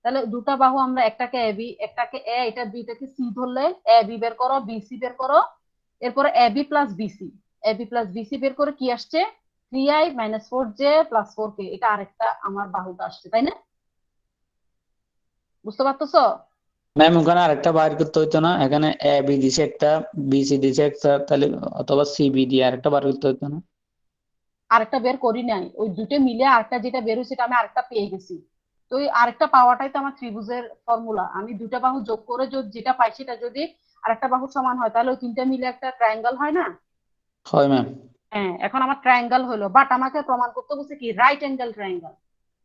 তাহলে দুটা বাহু আমরা একটাকে এ বি, একটাকে এ, এটা বি, এটাকে সি ধরলে এ বি বের করো, বিসি বের করো, এরপরে A B plus BC, A B plus BC বের করে কি আসছে 3i - 4j + 4k, এটা আরেকটা আমার বাহুটা আসছে, তাই না? বুঝতে পারতেছো? ম্যাম ওখানে আরেকটা বাইর করতে হইতো না? এখানে এ বি দিছে একটা, বি সি দিছে একটা, তাহলে অথবা সি বি দিয়ে আরেকটা বার করতে হইতো না? আরেকটা বের করি নাই, ওই দুটো মিলে আরেকটা যেটা বের হয়েছে সেটা আমি আরেকটা পেয়ে গেছি। তো ওই আরেকটা পাওয়াটাই তো আমার ত্রিভুজের ফর্মুলা, আমি দুটা বাহু যোগ করে যেটা পাই সেটা যদি আরেকটা বাহু সমান হয় তাহলে ওই তিনটা মিলে একটা ট্রায়াঙ্গেল হয় না? হয় ম্যাম। হ্যাঁ, এখন আমার ট্রায়াঙ্গেল হলো, বাট আমাকে প্রমাণ করতে বলছে কি রাইট অ্যাঙ্গেল ট্রায়াঙ্গেল,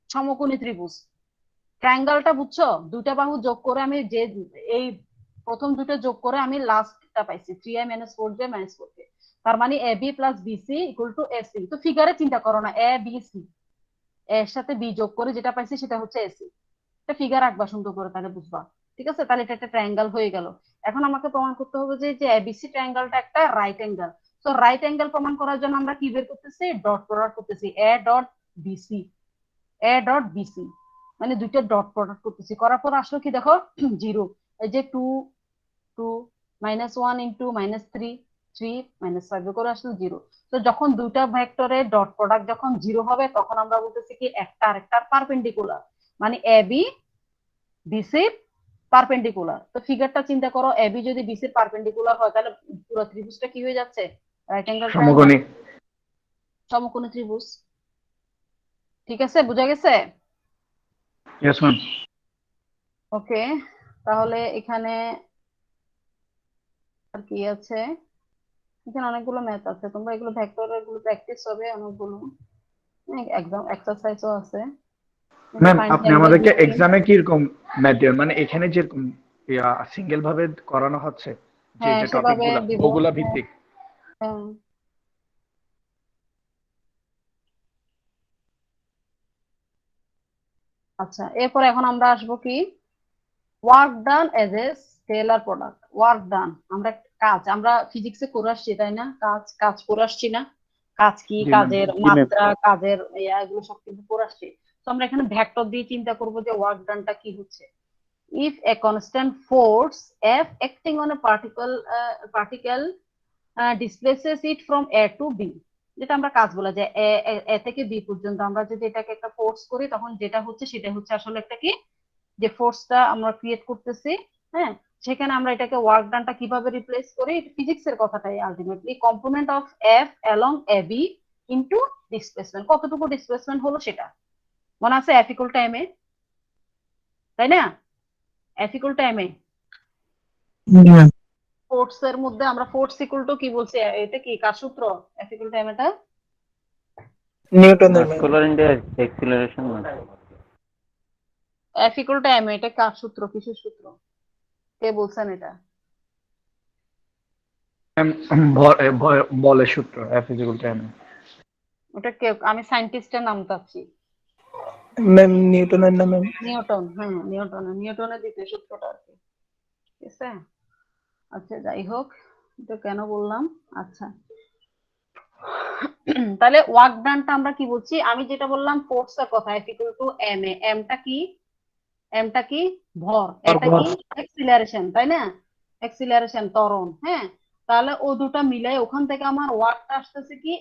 সমকোণী ত্রিভুজ। ট্রায়াঙ্গেলটা বুঝছো, দুটা বাহু যোগ করে আমি যে এই প্রথম দুটো যোগ করে আমি লাস্টটা পাইছি 3i - 4j - 4k, তার মানে ab plus bc equal to ac। তো ফিগারে চিন্তা করো না, a b c এর সাথে b যোগ করে যেটা পাইছি সেটা হচ্ছে ac। এটা ফিগার আঁকবা সুন্দর করে, তাহলে বুঝবা। ঠিক আছে, তাহলে এটা একটা ট্রায়াঙ্গেল হয়ে গেল। এখন আমাকে প্রমাণ করতে হবে যে abc ট্রায়াঙ্গেলটা একটা রাইট অ্যাঙ্গেল। তো রাইট অ্যাঙ্গেল প্রমাণ করার জন্য আমরা কি বের করতেছি, ডট প্রোডাক্ট করতেছি, a ডট bc, মানে দুইটা ডট প্রোডাক্ট করতেছি। করার পর আসলো কি দেখো, 0। এই যে 2 2 -1 ইন্টু -3 3 -5 করে আসলো 0। তো যখন দুইটা ভেক্টরের ডট প্রোডাক্ট যখন 0 হবে, তখন আমরা বলতেছি কি একটা আরেকটার পারপেন্ডিকুলার, মানে এবি বিসি পারপেন্ডিকুলার। তো ফিগারটা চিন্তা করো, এবি যদি বিসির পারপেন্ডিকুলার হয়, তাহলে পুরো ত্রিভুজটা কি হয়ে যাচ্ছে, রাইট অ্যাঙ্গেল সমকোণী। সমকোণী ত্রিভুজ। ঠিক আছে, বোঝা গেছে? Yes ma'am. ওকে, তাহলে এখানে আর কি আছে, এখানে অনেকগুলো ম্যাথ আছে, তোমরা এগুলো ভেক্টরের গুলো প্র্যাকটিস হবে অনেকগুলো, একদম এক্সারসাইজও আছে। ম্যাম আপনি আমাদেরকে এক্সামে কি রকম ম্যাথ দেন, মানে এখানে যেরকম সিঙ্গেল ভাবে করানো হচ্ছে, যে হ্যাঁ, যে সেভাবে টপিকগুলো দিব। ওগুলা ভিত্তিক? হ্যাঁ। আচ্ছা, এরপর এখন আমরা আসবো কি, work done as a scalar product. Work done, আমরা কাজ, আমরা ফিজিক্সে করে আসছি তাই না, কাজ কাজ করে আসছি না, কাজ কি, জি ম্যাম। কাজের মাত্রা, কাজের এগুলো সব কিন্তু করে আসছি। তো আমরা এখানে ভেক্টর দিয়ে চিন্তা করবো যে ওয়ার্ক ডানটা কি হচ্ছে। If a constant force F acting on a particle displaces it from A to B, যেটা আমরা কাজ বলা যায় এ থেকে বি পর্যন্ত, আমরা যদি এটাকে একটা ফোর্স করি, তখন যেটা হচ্ছে সেটা হচ্ছে আসলে একটা কি, যে ফোর্সটা আমরা ক্রিয়েট করতেছি, হ্যাঁ, সেখানে আমরা এটাকে ওয়ার্ক ডানটা কিভাবে রিপ্লেস করি, ফিজিক্সের কথাটাই ultimately, component of F along a b into displacement, কতটুকু ডিসপ্লেসমেন্ট হলো সেটা। মনে আছে F equal to m a, তাই না, F equal to m a. Force এর মধ্যে আমরা ফোর্স ইকুয়াল টু কি বলছি, এটা কি কার সূত্র, এফ ইকুয়াল টু এম, এটা নিউটনের muscular into acceleration. F equal to m, এটা কার সূত্র, কিসের সূত্র, কে বলছেন এটা? বলের সূত্র, F = ma। ওটা কে, আমি সায়েন্টিস্টের নাম চাচ্ছি। ম্যাম নিউটনের না ম্যাম? নিউটন, হ্যাঁ নিউটনের দ্বিতীয় সূত্রটা আর কি। ঠিক আছে, আচ্ছা যাই হোক, এটা কেন বললাম, আচ্ছা তাহলে ওয়ার্ক ডানটা আমরা কি বলছি, আমি যেটা বললাম ফোর্সের কথা, এফ ইকুয়াল টু এম এ, এমটা কি ভর, এটা কি অ্যাক্সিলারেশন, তাই না, অ্যাক্সিলারেশন ত্বরণ, হ্যাঁ। তাহলে ও দুটো মিলে ওখান থেকে আমার ওয়ার্কটা আসতেছে কি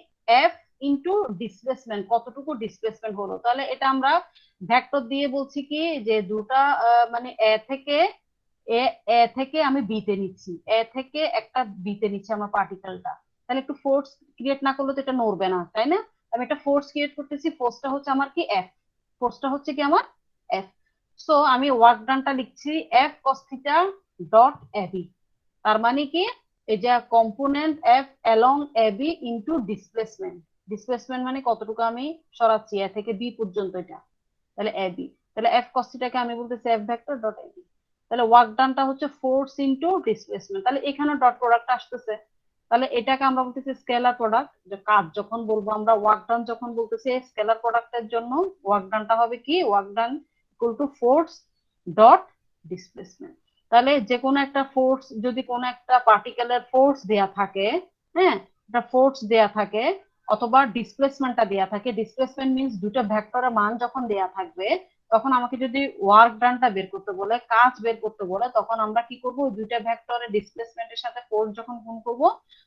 এফ ইনটু ডিসপ্লেসমেন্ট, কতটুকু ডিসপ্লেসমেন্ট হলো। তাহলে এটা আমরা ভেক্টর দিয়ে বলছি কি, যে দুটা মানে এ থেকে আমি বিতে নিচ্ছি, এ থেকে একটা বিতে নিচ্ছি আমার পার্টিকেলটা। তাহলে একটু ফোর্স ক্রিয়েট না করলে তো এটা নড়বে না, তাই না। আমি একটা ফোর্স ক্রিয়েট করতেছি, ফোর্সটা হচ্ছে আমার কি এফ, ফোর্সটা হচ্ছে কি আমার এফ। সো আমি ওয়ার্ক ডানটা লিখছি F cos theta dot AB, তার মানে কি, এই যে component F along AB into displacement, displacement মানে কতটুকু আমি সরাচ্ছি এ থেকে বি পর্যন্ত, এটা তাহলে এবি, তাহলে এফ কস থিটাকে আমি বলতেছি এফ ভেক্টর ডট এবি। তাহলে ওয়ার্ক ডানটা হচ্ছে ফোর্স ইনটু ডিসপ্লেসমেন্ট, তাহলে এখানে ডট প্রোডাক্ট আসতেছে, তাহলে এটাকে আমরা বলতেছি স্কেলার প্রোডাক্ট। যে কাজ যখন বলবো আমরা, ওয়ার্ক ডান যখন বলতেছি স্কেলার প্রোডাক্টের জন্য, ওয়ার্ক ডানটা হবে কি, work done equal to force dot displacement. তাহলে যে কোনো একটা ফোর্স, যদি কোনো একটা পার্টিকেলের ফোর্স দেয়া থাকে, হ্যাঁ, একটা ফোর্স দেয়া থাকে অথবা ডিসপ্লেসমেন্টটা দেয়া থাকে, ডিসপ্লেসমেন্ট মিন্স দুটো ভেক্টরের মান যখন দেয়া থাকবে, তখন আমাকে যদি ওয়ার্ক ডানটা বের করতে বলে, কাজ বের করতে বলে, তখন আমরা কি করব, দুইটা ভেক্টরের ডিসপ্লেসমেন্টের সাথে ফোর্স যখন গুণ করব,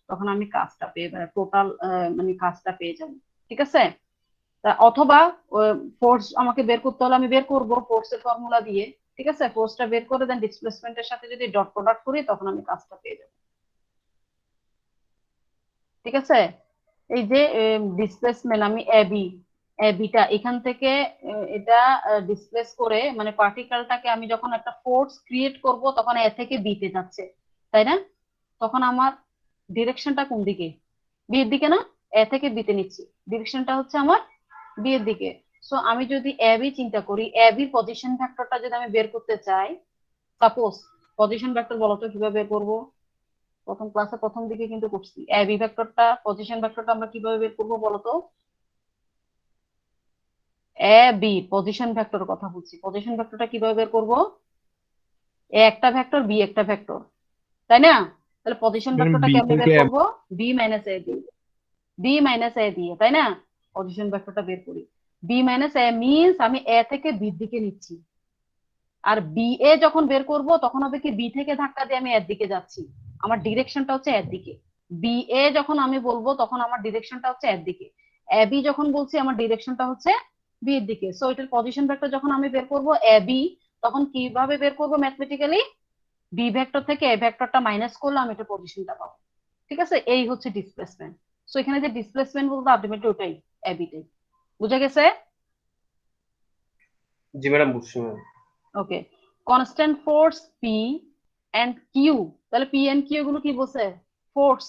তখন আমি কাজটা পেয়ে যাবো, টোটাল মানে কাজটা পেয়ে যাব। ঠিক আছে, অথবা ফোর্স আমাকে বের করতে হলে আমি বের করব ফোর্সের ফর্মুলা দিয়ে। ঠিক আছে, ফোর্সটা বের করে দেন ডিসপ্লেসমেন্টের সাথে যদি ডট প্রোডাক্ট করি, তখন আমি কাজটা পেয়ে যাব। ঠিক আছে, এই যে ডিসপ্লেসমেন্ট, আমি বিটা এখান থেকে এটা ডিসপ্লেস করে, মানে পার্টিকেলটাকে আমি যখন একটা ফোর্স ক্রিয়েট করব, তখন এ থেকে বিতে যাচ্ছে, তাই না, তখন আমার ডিরেকশনটা কোন দিকে, বি এর দিকে না, এ থেকে বিতে নিচ্ছি, ডিরেকশনটা হচ্ছে আমার বি এর দিকে। সো আমি যদি এ বি চিন্তা করি, এ বির পজিশন ফ্যাক্টরটা যদি আমি বের করতে চাই, সাপোজ পজিশন ভেক্টর বলো তো কিভাবে বের করবো? প্রথম ক্লাসে প্রথম দিকে কিন্তু করছি। এ বি ভেক্টরটা, পজিশন ভেক্টরটা আমরা কিভাবে বের করবো বলো তো? এ বি পজিশন ভেক্টর কথা বলছি। পজিশন ভেক্টরটা কিভাবে বের করবো? এ একটা ভেক্টর, বি একটা ভেক্টর, তাই না? তাহলে পজিশন ভেক্টরটা কেমনে বের করবো? বি মাইনাস এ দিয়ে, বি মাইনাস এ দিয়ে, তাই না? পজিশন ভেক্টরটা বের করি। বি মাইনাস এ মিনস আমি এ থেকে বির দিকে নিচ্ছি, আর বি এ যখন বের করব তখন হবে কি বি থেকে ধাক্কা দিয়ে আমি এর দিকে যাচ্ছি, আমার ডিরেকশনটা হচ্ছে এর দিকে। বি এ যখন আমি বলবো তখন আমার ডিরেকশনটা হচ্ছে এর দিকে। এ বি যখন বলছি আমার ডিরেকশনটা হচ্ছে বি এর দিকে। সো এটার পজিশন ভেক্টর যখন আমি বের করব এ বি, তখন কিভাবে বের করব ম্যাথমেটিক্যালি? বি ভেক্টর থেকে এ ভেক্টরটা মাইনাস করলে আমি এটা পজিশনটা পাবো। ঠিক আছে, এই হচ্ছে ডিসপ্লেসমেন্ট। সো এখানে যে ডিসপ্লেসমেন্ট বলতে আলটিমেটলি ওটাই, এ বিটাই। বুঝা গেছে? জি ম্যাডাম, বুঝছি ma'am. Okay, constant force P and Q, তাহলে পি এন্ড কিউ এগুলো কি বলছে? ফোর্স,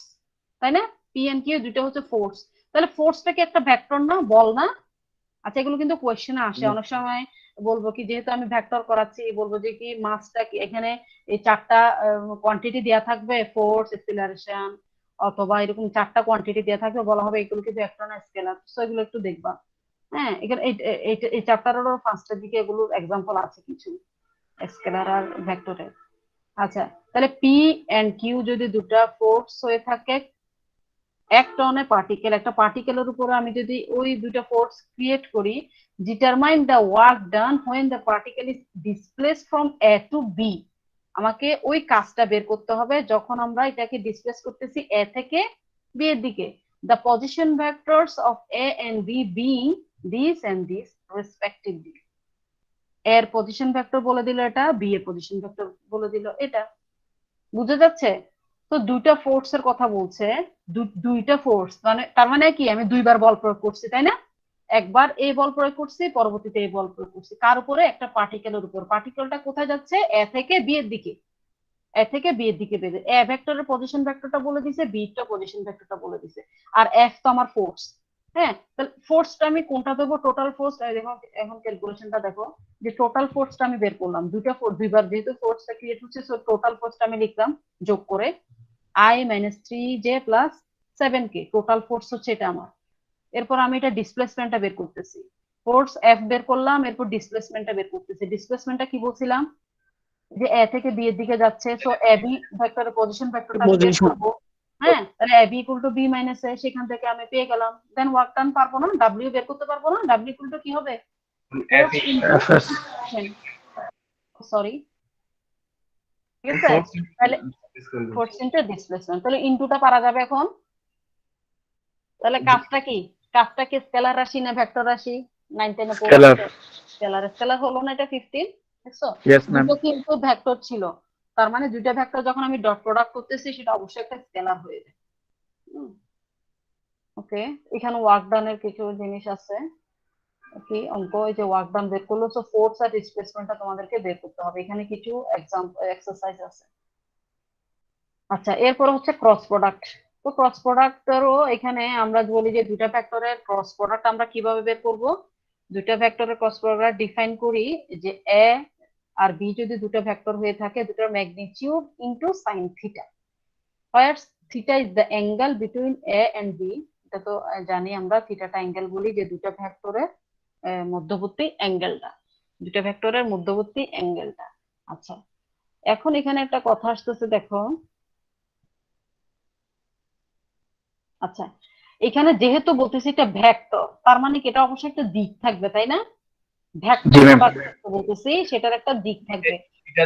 তাই না? পি এন্ড কিউ দুটো হচ্ছে ফোর্স। তাহলে ফোর্সটা কি একটা ভেক্টর না, বল না? আচ্ছা, এগুলো কিন্তু কোয়েশ্চেনে আসে অনেক সময়। বলবো কি, যেহেতু আমি ভেক্টর করাচ্ছি, বলবো যে কি মাসটা কি, এখানে এই চারটা কোয়ান্টিটি দেয়া থাকবে, ফোর্স, অ্যাক্সিলারেশন, অথবা এরকম চারটা কোয়ান্টিটি দেয়া থাকবে, বলা হবে এগুলো কি ভেক্টর না স্কেলার। সো এগুলো একটু দেখবা। হ্যাঁ, এখানে এই চ্যাপ্টারেরও ফার্স্টের দিকে এগুলোর এক্সাম্পল আছে কিছু স্কেলার আর ভেক্টরের। আচ্ছা, তাহলে পি এন্ড কিউ যদি দুটা ফোর্স হয়ে থাকে, এক টনে পার্টিকেল, একটা পার্টিকেলের উপরে আমি যদি ওই দুইটা ফোর্স ক্রিয়েট করি, determine the work done when the particle is displace from a to b. আমাকে ওই কাজটা বের করতে হবে যখন আমরা এটাকে ডিসপ্লেস করতেছি এ থেকে বি এর দিকে। The position vectors of a and b being this and this respectively. এর পজিশন ভেক্টর বলে দিল এটা, বি এর পজিশন ভেক্টর বলে দিল এটা। বুঝা যাচ্ছে? তো দুইটা ফোর্স এর কথা বলছে, দুইটা ফোর্স মানে তার মানে কি আমি দুইবার বল প্রয়োগ করছি, তাই না? একবার এই বল প্রয়োগ করছি, পরবর্তীতে এই বল প্রয়োগ করছি। কার উপরে? একটা পার্টিকেলের উপর। পার্টিকেলটা কোথায় যাচ্ছে? এ থেকে বি এর দিকে, এ থেকে বি এর দিকে বেঁধে। এ ভেক্টরের পজিশন ভেক্টরটা বলে দিছে, বি টা পজিশন ভেক্টরটা বলে দিছে, আর এফ তো আমার ফোর্স। হ্যাঁ, তাহলে ফোর্সটা আমি কোনটা দেবো? Total force. দেখো এখন ক্যালকুলেশনটা দেখো, যে টোটাল ফোর্সটা আমি বের করলাম, দুইটা ফোর্স, দুইবার যেহেতু ফোর্সটা ক্রিয়েট হচ্ছে, সো টোটাল ফোর্সটা আমি লিখলাম যোগ করে I minus 3J plus 7K, total force হচ্ছে এটা আমার। এরপর আমি এটা ডিসপ্লেসমেন্টটা বের করতেছি, ফোর্স এফ বের করলাম, এরপর ডিসপ্লেসমেন্টটা বের করতেছি। ডিসপ্লেসমেন্টটা কি বলছিলাম? যে এ থেকে বি এর দিকে যাচ্ছে, সো এ বি ভেক্টরের পজিশন ভেক্টরটা আমি বের করব। হ্যাঁ, তাহলে A B equal to B minus A, সেখান থেকে আমি পেয়ে গেলাম। দেন ওয়ার্ক ডান পারবো না, ডাব্লিউ বের করতে পারবো না, ডাব্লিউ ইকুয়াল টু কি হবে? এফএস। সরি, ঠিক আছে? তাহলে ফোর্স ইনটু ডিসপ্লেসমেন্ট, তাহলে ইনটুটা পারা যাবে এখন। তাহলে কাজটা কি? কাজটা কি স্কেলার রাশি না ভেক্টর রাশি? 9 10 এ Scalar. স্কেলার। স্কেলার হলো না এটা 15, দেখছো? Yes, ma'am. দুটো কিন্তু ভেক্টর ছিল, তার মানে দুইটা ভেক্টর যখন আমি ডট প্রোডাক্ট করতেছি সেটা অবশ্যই একটা স্কেলার হয়ে যায়। ওকে, এখানে ওয়ার্ক ডানের কিছু জিনিস আছে কি অঙ্ক, এই যে ওয়ার্ক ডান বের করলো, সো ফোর্স আর ডিসপ্লেসমেন্টটা তোমাদেরকে বের করতে হবে। এখানে কিছু এক্সাম্পল এক্সারসাইজ আছে। আচ্ছা, এরপর হচ্ছে ক্রস প্রোডাক্ট। তো ক্রস প্রোডাক্টেরও এখানে আমরা বলি যে দুইটা ভেক্টরের ক্রস প্রোডাক্ট আমরা কিভাবে বের করব? দুইটা ভেক্টরের ক্রস প্রোডাক্ট ডিফাইন করি যে এ আর বি যদি দুটো ভেক্টর হয়ে থাকে, দুটোর magnitude into sine theta, where theta is the angle between a and b. এটা তো জানি আমরা, থিটাটা অ্যাঙ্গেল বলি যে দুটো ভেক্টরের মধ্যবর্তী অ্যাঙ্গেলটা, দুটো ভেক্টরের মধ্যবর্তী অ্যাঙ্গেলটা। আচ্ছা, এখন এখানে একটা কথা আসতেছে, দেখো। আচ্ছা, এখানে যেহেতু বলতেছি এটা ভেক্টর, তার মানে কি এটা অবশ্যই একটা দিক থাকবে, তাই না? ভেক্টর বলতেছি, সেটার একটা দিক থাকবে।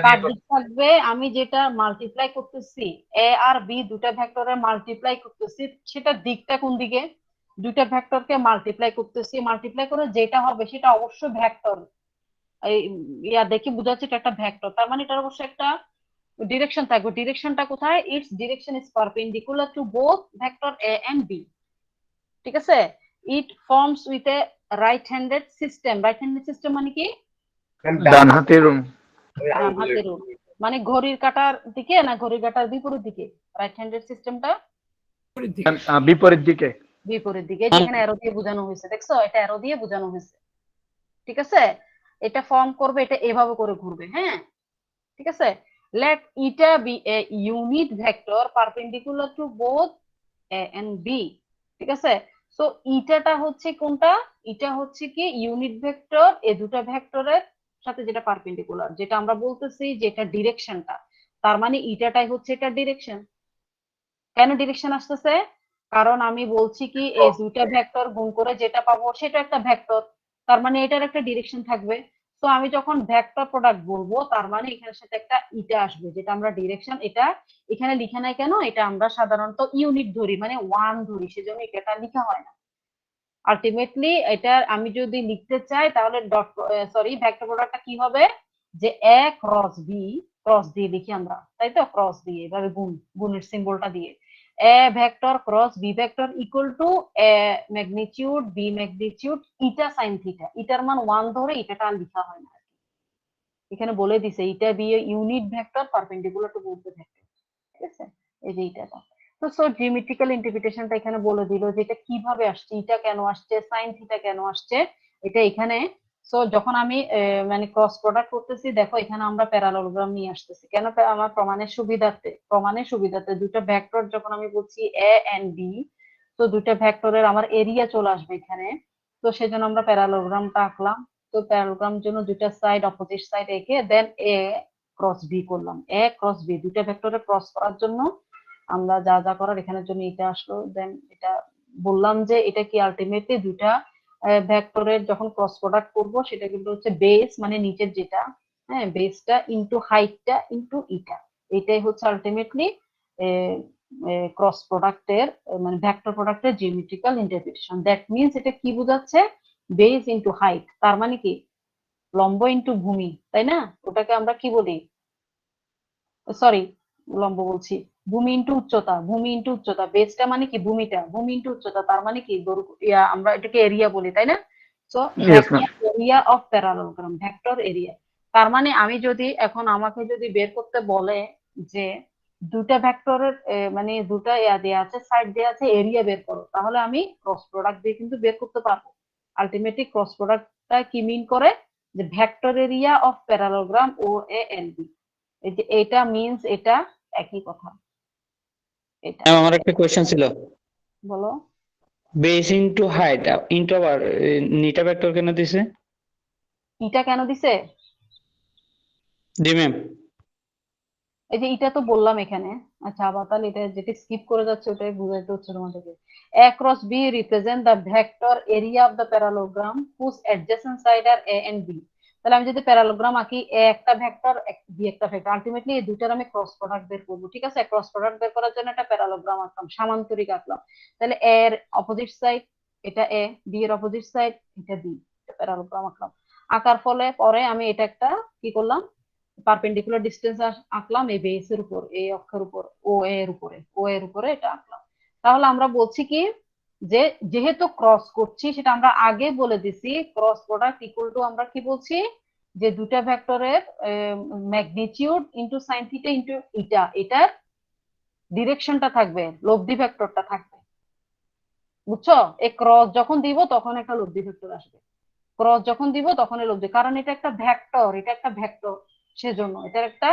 তার দিক থাকবে, আমি যেটা মাল্টিপ্লাই করতেছি, এ আর বি দুটা ভেক্টরে মাল্টিপ্লাই করতেছি, সেটার দিকটা কোন দিকে? দুইটা ভেক্টরকে মাল্টিপ্লাই করতেছি, মাল্টিপ্লাই করে যেটা হবে সেটা অবশ্যই ভেক্টর। ইয়া দেখি বোঝা যাচ্ছে এটা একটা ভেক্টর, তার মানে এটার অবশ্যই একটা ডিরেকশন থাকবে। ডিরেকশনটা কোথায়? Its direction is perpendicular to both vector A and B. ঠিক আছে? It forms with a right handed system. Right handed system মানে কি? ডান হাতের ডান হাতের রুল, মানে ঘড়ির কাঁটার দিকে না ঘড়ির কাঁটার বিপরীত দিকে? রাইট হ্যান্ডেড সিস্টেমটা বিপরীত দিকে। বিপরীত দিকে, যেখানে অ্যারো দিয়ে বোঝানো হয়েছে, দেখছো? এটা অ্যারো দিয়ে বোঝানো হয়েছে। ঠিক আছে? এটা ফর্ম করবে, এটা এভাবে করে ঘুরবে। হ্যাঁ, ঠিক আছে? let eta be a unit vector perpendicular to both a and b, ঠিক আছে? সো ইটাটা হচ্ছে কোনটা? এটা হচ্ছে কি ইউনিট ভেক্টর এই দুটো ভেক্টরের সাথে যেটা পারপেন্ডিকুলার, যেটা আমরা বলতেছি যে এটা ডিরেকশনটা, তার মানে ইটাটাই হচ্ছে এটা ডিরেকশন। কেন ডিরেকশন আসতেছে? কারণ আমি বলছি কি এই দুইটা ভেক্টর গুণ করে যেটা পাবো সেটা একটা ভেক্টর, তার মানে এটার একটা ডিরেকশন থাকবে। তো আমি যখন ভেক্টর প্রোডাক্ট বলবো তার মানে এখানের সাথে একটা ইটা আসবে, যেটা আমরা ডিরেকশন, এটা এখানে লিখা নাই কেন, এটা আমরা সাধারণত ইউনিট ধরি মানে 1 ধরি, সেজন্য এটা লিখা হয় না। আলটিমেটলি এটা আমি যদি লিখতে চাই তাহলে ডট সরি ভেক্টর প্রোডাক্টটা কি হবে, যে এ ক্রস বি, ক্রস দিয়ে লিখি আমরা, তাই তো, ক্রস দিয়ে এভাবে গুণের সিম্বলটা দিয়ে A vector cross B vector equal to A magnitude B magnitude eta sine theta, ইটার মান 1 ধরে ইটাটা আর লিখা হয় না। এখানে বলে দিছে eta be unit vector perpendicular to both the vector, ঠিক আছে? এই যে ইটাটা। তো সো জিওমেট্রিক্যাল ইন্টারপ্রিটেশনটা এখানে বলে দিল যে এটা কিভাবে আসছে, এটা কেন আসছে, সাইন থিটা কেন আসছে, এটা এখানে। সো যখন আমি মানে ক্রস প্রোডাক্ট করতেছি, দেখো এখানে আমরা প্যারালোগ্রাম নিয়ে আসতেছি কেন? আমার প্রমাণের সুবিধার্থে দুটো ভেক্টর যখন আমি বলছি এ এন্ড বি, তো দুটো ভেক্টরের আমার এরিয়া চলে আসবে এখানে, তো সেজন্য আমরা প্যারালোগ্রামটা আঁকলাম। তো প্যারালোগ্রাম জন্য দুটো সাইড অপোজিট সাইড এঁকে দেন এ ক্রস বি করলাম, এ ক্রস বি দুটো ভেক্টরে ক্রস করার জন্য আমরা যা যা করার এখানের জন্য এটা আসলো। দেন এটা বললাম যে এটা কি আলটিমেটলি দুটা ভেক্টরের যখন ক্রস প্রোডাক্ট করব সেটা কিন্তু হচ্ছে বেস মানে নিচের যেটা, হ্যাঁ, বেসটা ইনটু হাইটটা ইনটু ইটা, এটাই হচ্ছে আলটিমেটলি ক্রস প্রোডাক্টের মানে ভেক্টর প্রোডাক্টের জিওমেট্রিক্যাল ইন্টারপ্রিটেশন। দ্যাট মিন্স এটা কি বোঝাচ্ছে, বেস ইনটু হাইট, তার মানে কি লম্ব ইনটু ভূমি, তাই না? ওটাকে আমরা কি বলি, সরি লম্ব বলছি, ভূমি ইনটু উচ্চতা, ভূমি ইনটু উচ্চতা, বেসটা মানে কি ভূমিটা, ভূমি ইনটু উচ্চতা, তার মানে কি আমরা এটাকে এরিয়া বলি, তাই না? So Yes, ma'am. Area of parallelogram, vector area. তার মানে আমি যদি এখন আমাকে যদি বের করতে বলে যে দুটা ভেক্টরের মানে দুটা দেয়া আছে, সাইড দেয়া আছে, এরিয়া বের করো, তাহলে আমি ক্রস প্রোডাক্ট দিয়ে কিন্তু বের করতে পারবো। আলটিমেটলি ক্রস প্রোডাক্টটা কি মিন করে, যে ভেক্টর এরিয়া অফ প্যারালোগ্রাম ও এ এন্ড বি, এই যে এটা মিন্স এটা একই কথা। এটা ম্যাম আমার একটা কোয়েশ্চেন ছিল, বলো। বেস ইনটু হাইট ইনটু আবার নিটা ভেক্টর কেন দিছে? ইটা কেন দিছে? জি ম্যাম। এই যে এটা তো বললাম এখানে। আচ্ছা আবার তাহলে এটা যেটা স্কিপ করে যাচ্ছে ওটাই বুঝাইতে হচ্ছে তোমাদেরকে। a cross b represent the vector area of the parallelogram whose adjacent side are a and b। তাহলে আমি যদি প্যারালোগ্রাম আঁকি, a একটা ভেক্টর b একটা ভেক্টর, আলটিমেটলি এই দুটার আমি ক্রস প্রোডাক্ট বের করবো, ঠিক আছে? ক্রস প্রোডাক্ট বের করার জন্য একটা প্যারালোগ্রাম আঁকলাম, সামান্তরিক আঁকলাম। তাহলে a এর অপোজিট সাইড এটা a, b এর অপোজিট সাইড এটা b, এটা প্যারালোগ্রাম আঁকলাম। আঁকার ফলে পরে আমি এটা একটা কি করলাম, পারপেন্ডিকুলার ডিসটেন্স আঁকলাম এই বেসের উপর, এই অক্ষের উপর, ও এর উপরে এটা আঁকলাম। তাহলে আমরা বলছি কি, যে যেহেতু ক্রস করছি সেটা আমরা আগে বলে দিছি, ক্রস প্রোডাক্ট ইকুয়াল টু আমরা কি বলছি, যে দুটা ভেক্টরের magnitude into sine theta into eta, এটার ডিরেকশনটা থাকবে, লব্ধি ভেক্টরটা থাকবে, বুঝছো? এই ক্রস যখন দিব তখন একটা লব্ধি ভেক্টর আসবে, ক্রস যখন দিব তখন এই লব্ধি, কারণ এটা একটা ভেক্টর, এটা একটা ভেক্টর, সেজন্য এটার একটা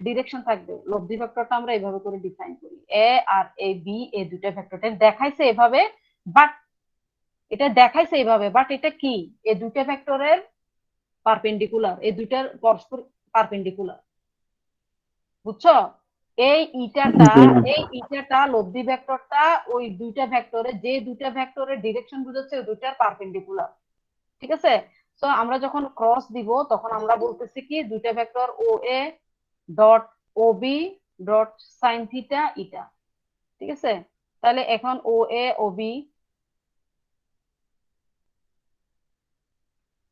ডিরেকশন থাকবে। লব্ধি ভেক্টরটা আমরা এভাবে করে ডিফাইন করি, এ আর এ বি এই দুটা ভেক্টরটা দেখাইছে এভাবে, বাট এটা কি, এই দুটা ভেক্টরের পারপেন্ডিকুলার, এই দুটার পরস্পর পারপেন্ডিকুলার, বুঝছো? এই ইটাটা লব্ধি ভেক্টরটা ওই দুইটা ভেক্টরে, যে দুইটা ভেক্টরের ডিরেকশন বুঝাচ্ছে ওই দুইটার পারপেন্ডিকুলার, ঠিক আছে? তো আমরা যখন ক্রস দিব তখন আমরা বলতেছি কি দুইটা ভেক্টর ও এ ডট ও B dot sine theta eta, ঠিক আছে? তাহলে এখন ও এ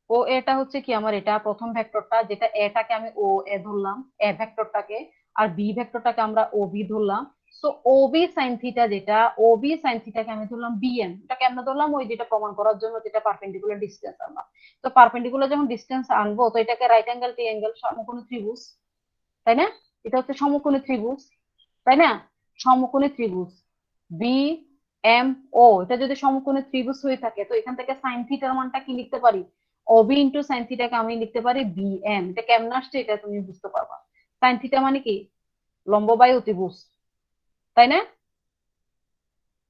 ও এটা হচ্ছে কি আমার, এটা প্রথম ভেক্টরটা, যেটা এটাকে আমি ও এ ধরলাম, এ ভেক্টরটাকে, আর বি ভেক্টরটাকে আমরা ও বি ধরলাম। সো ও বি সাইন থিটা, যেটা ও বি সাইন থিটাকে আমি ধরলাম বিএন, এটা কেন ধরলাম, ওই যেটা প্রমাণ করার জন্য, যেটা পারপেন্ডিকুলার ডিসটেন্স আনলাম। তো পারপেন্ডিকুলার যখন ডিসটেন্স আনবো তো এটাকে রাইট অ্যাঙ্গেল ট্রায়াঙ্গেল সমকোণী ত্রিভুজ, তাই না? এটা হচ্ছে সমকোণী ত্রিভুজ, তাই না? সমকোণী ত্রিভুজ বি এম ও, এটা যদি সমকোণী ত্রিভুজ হয়ে থাকে তো এখান থেকে সাইন থিটার মানটা কি লিখতে পারি, ওবি ইন্টু সাইন থিটাকে আমি লিখতে পারি বিএন। এটা কেমন আসছে এটা তুমি বুঝতে পারবা। সাইন থিটা মানে কি লম্ব বাই অতিভুজ, তাই না?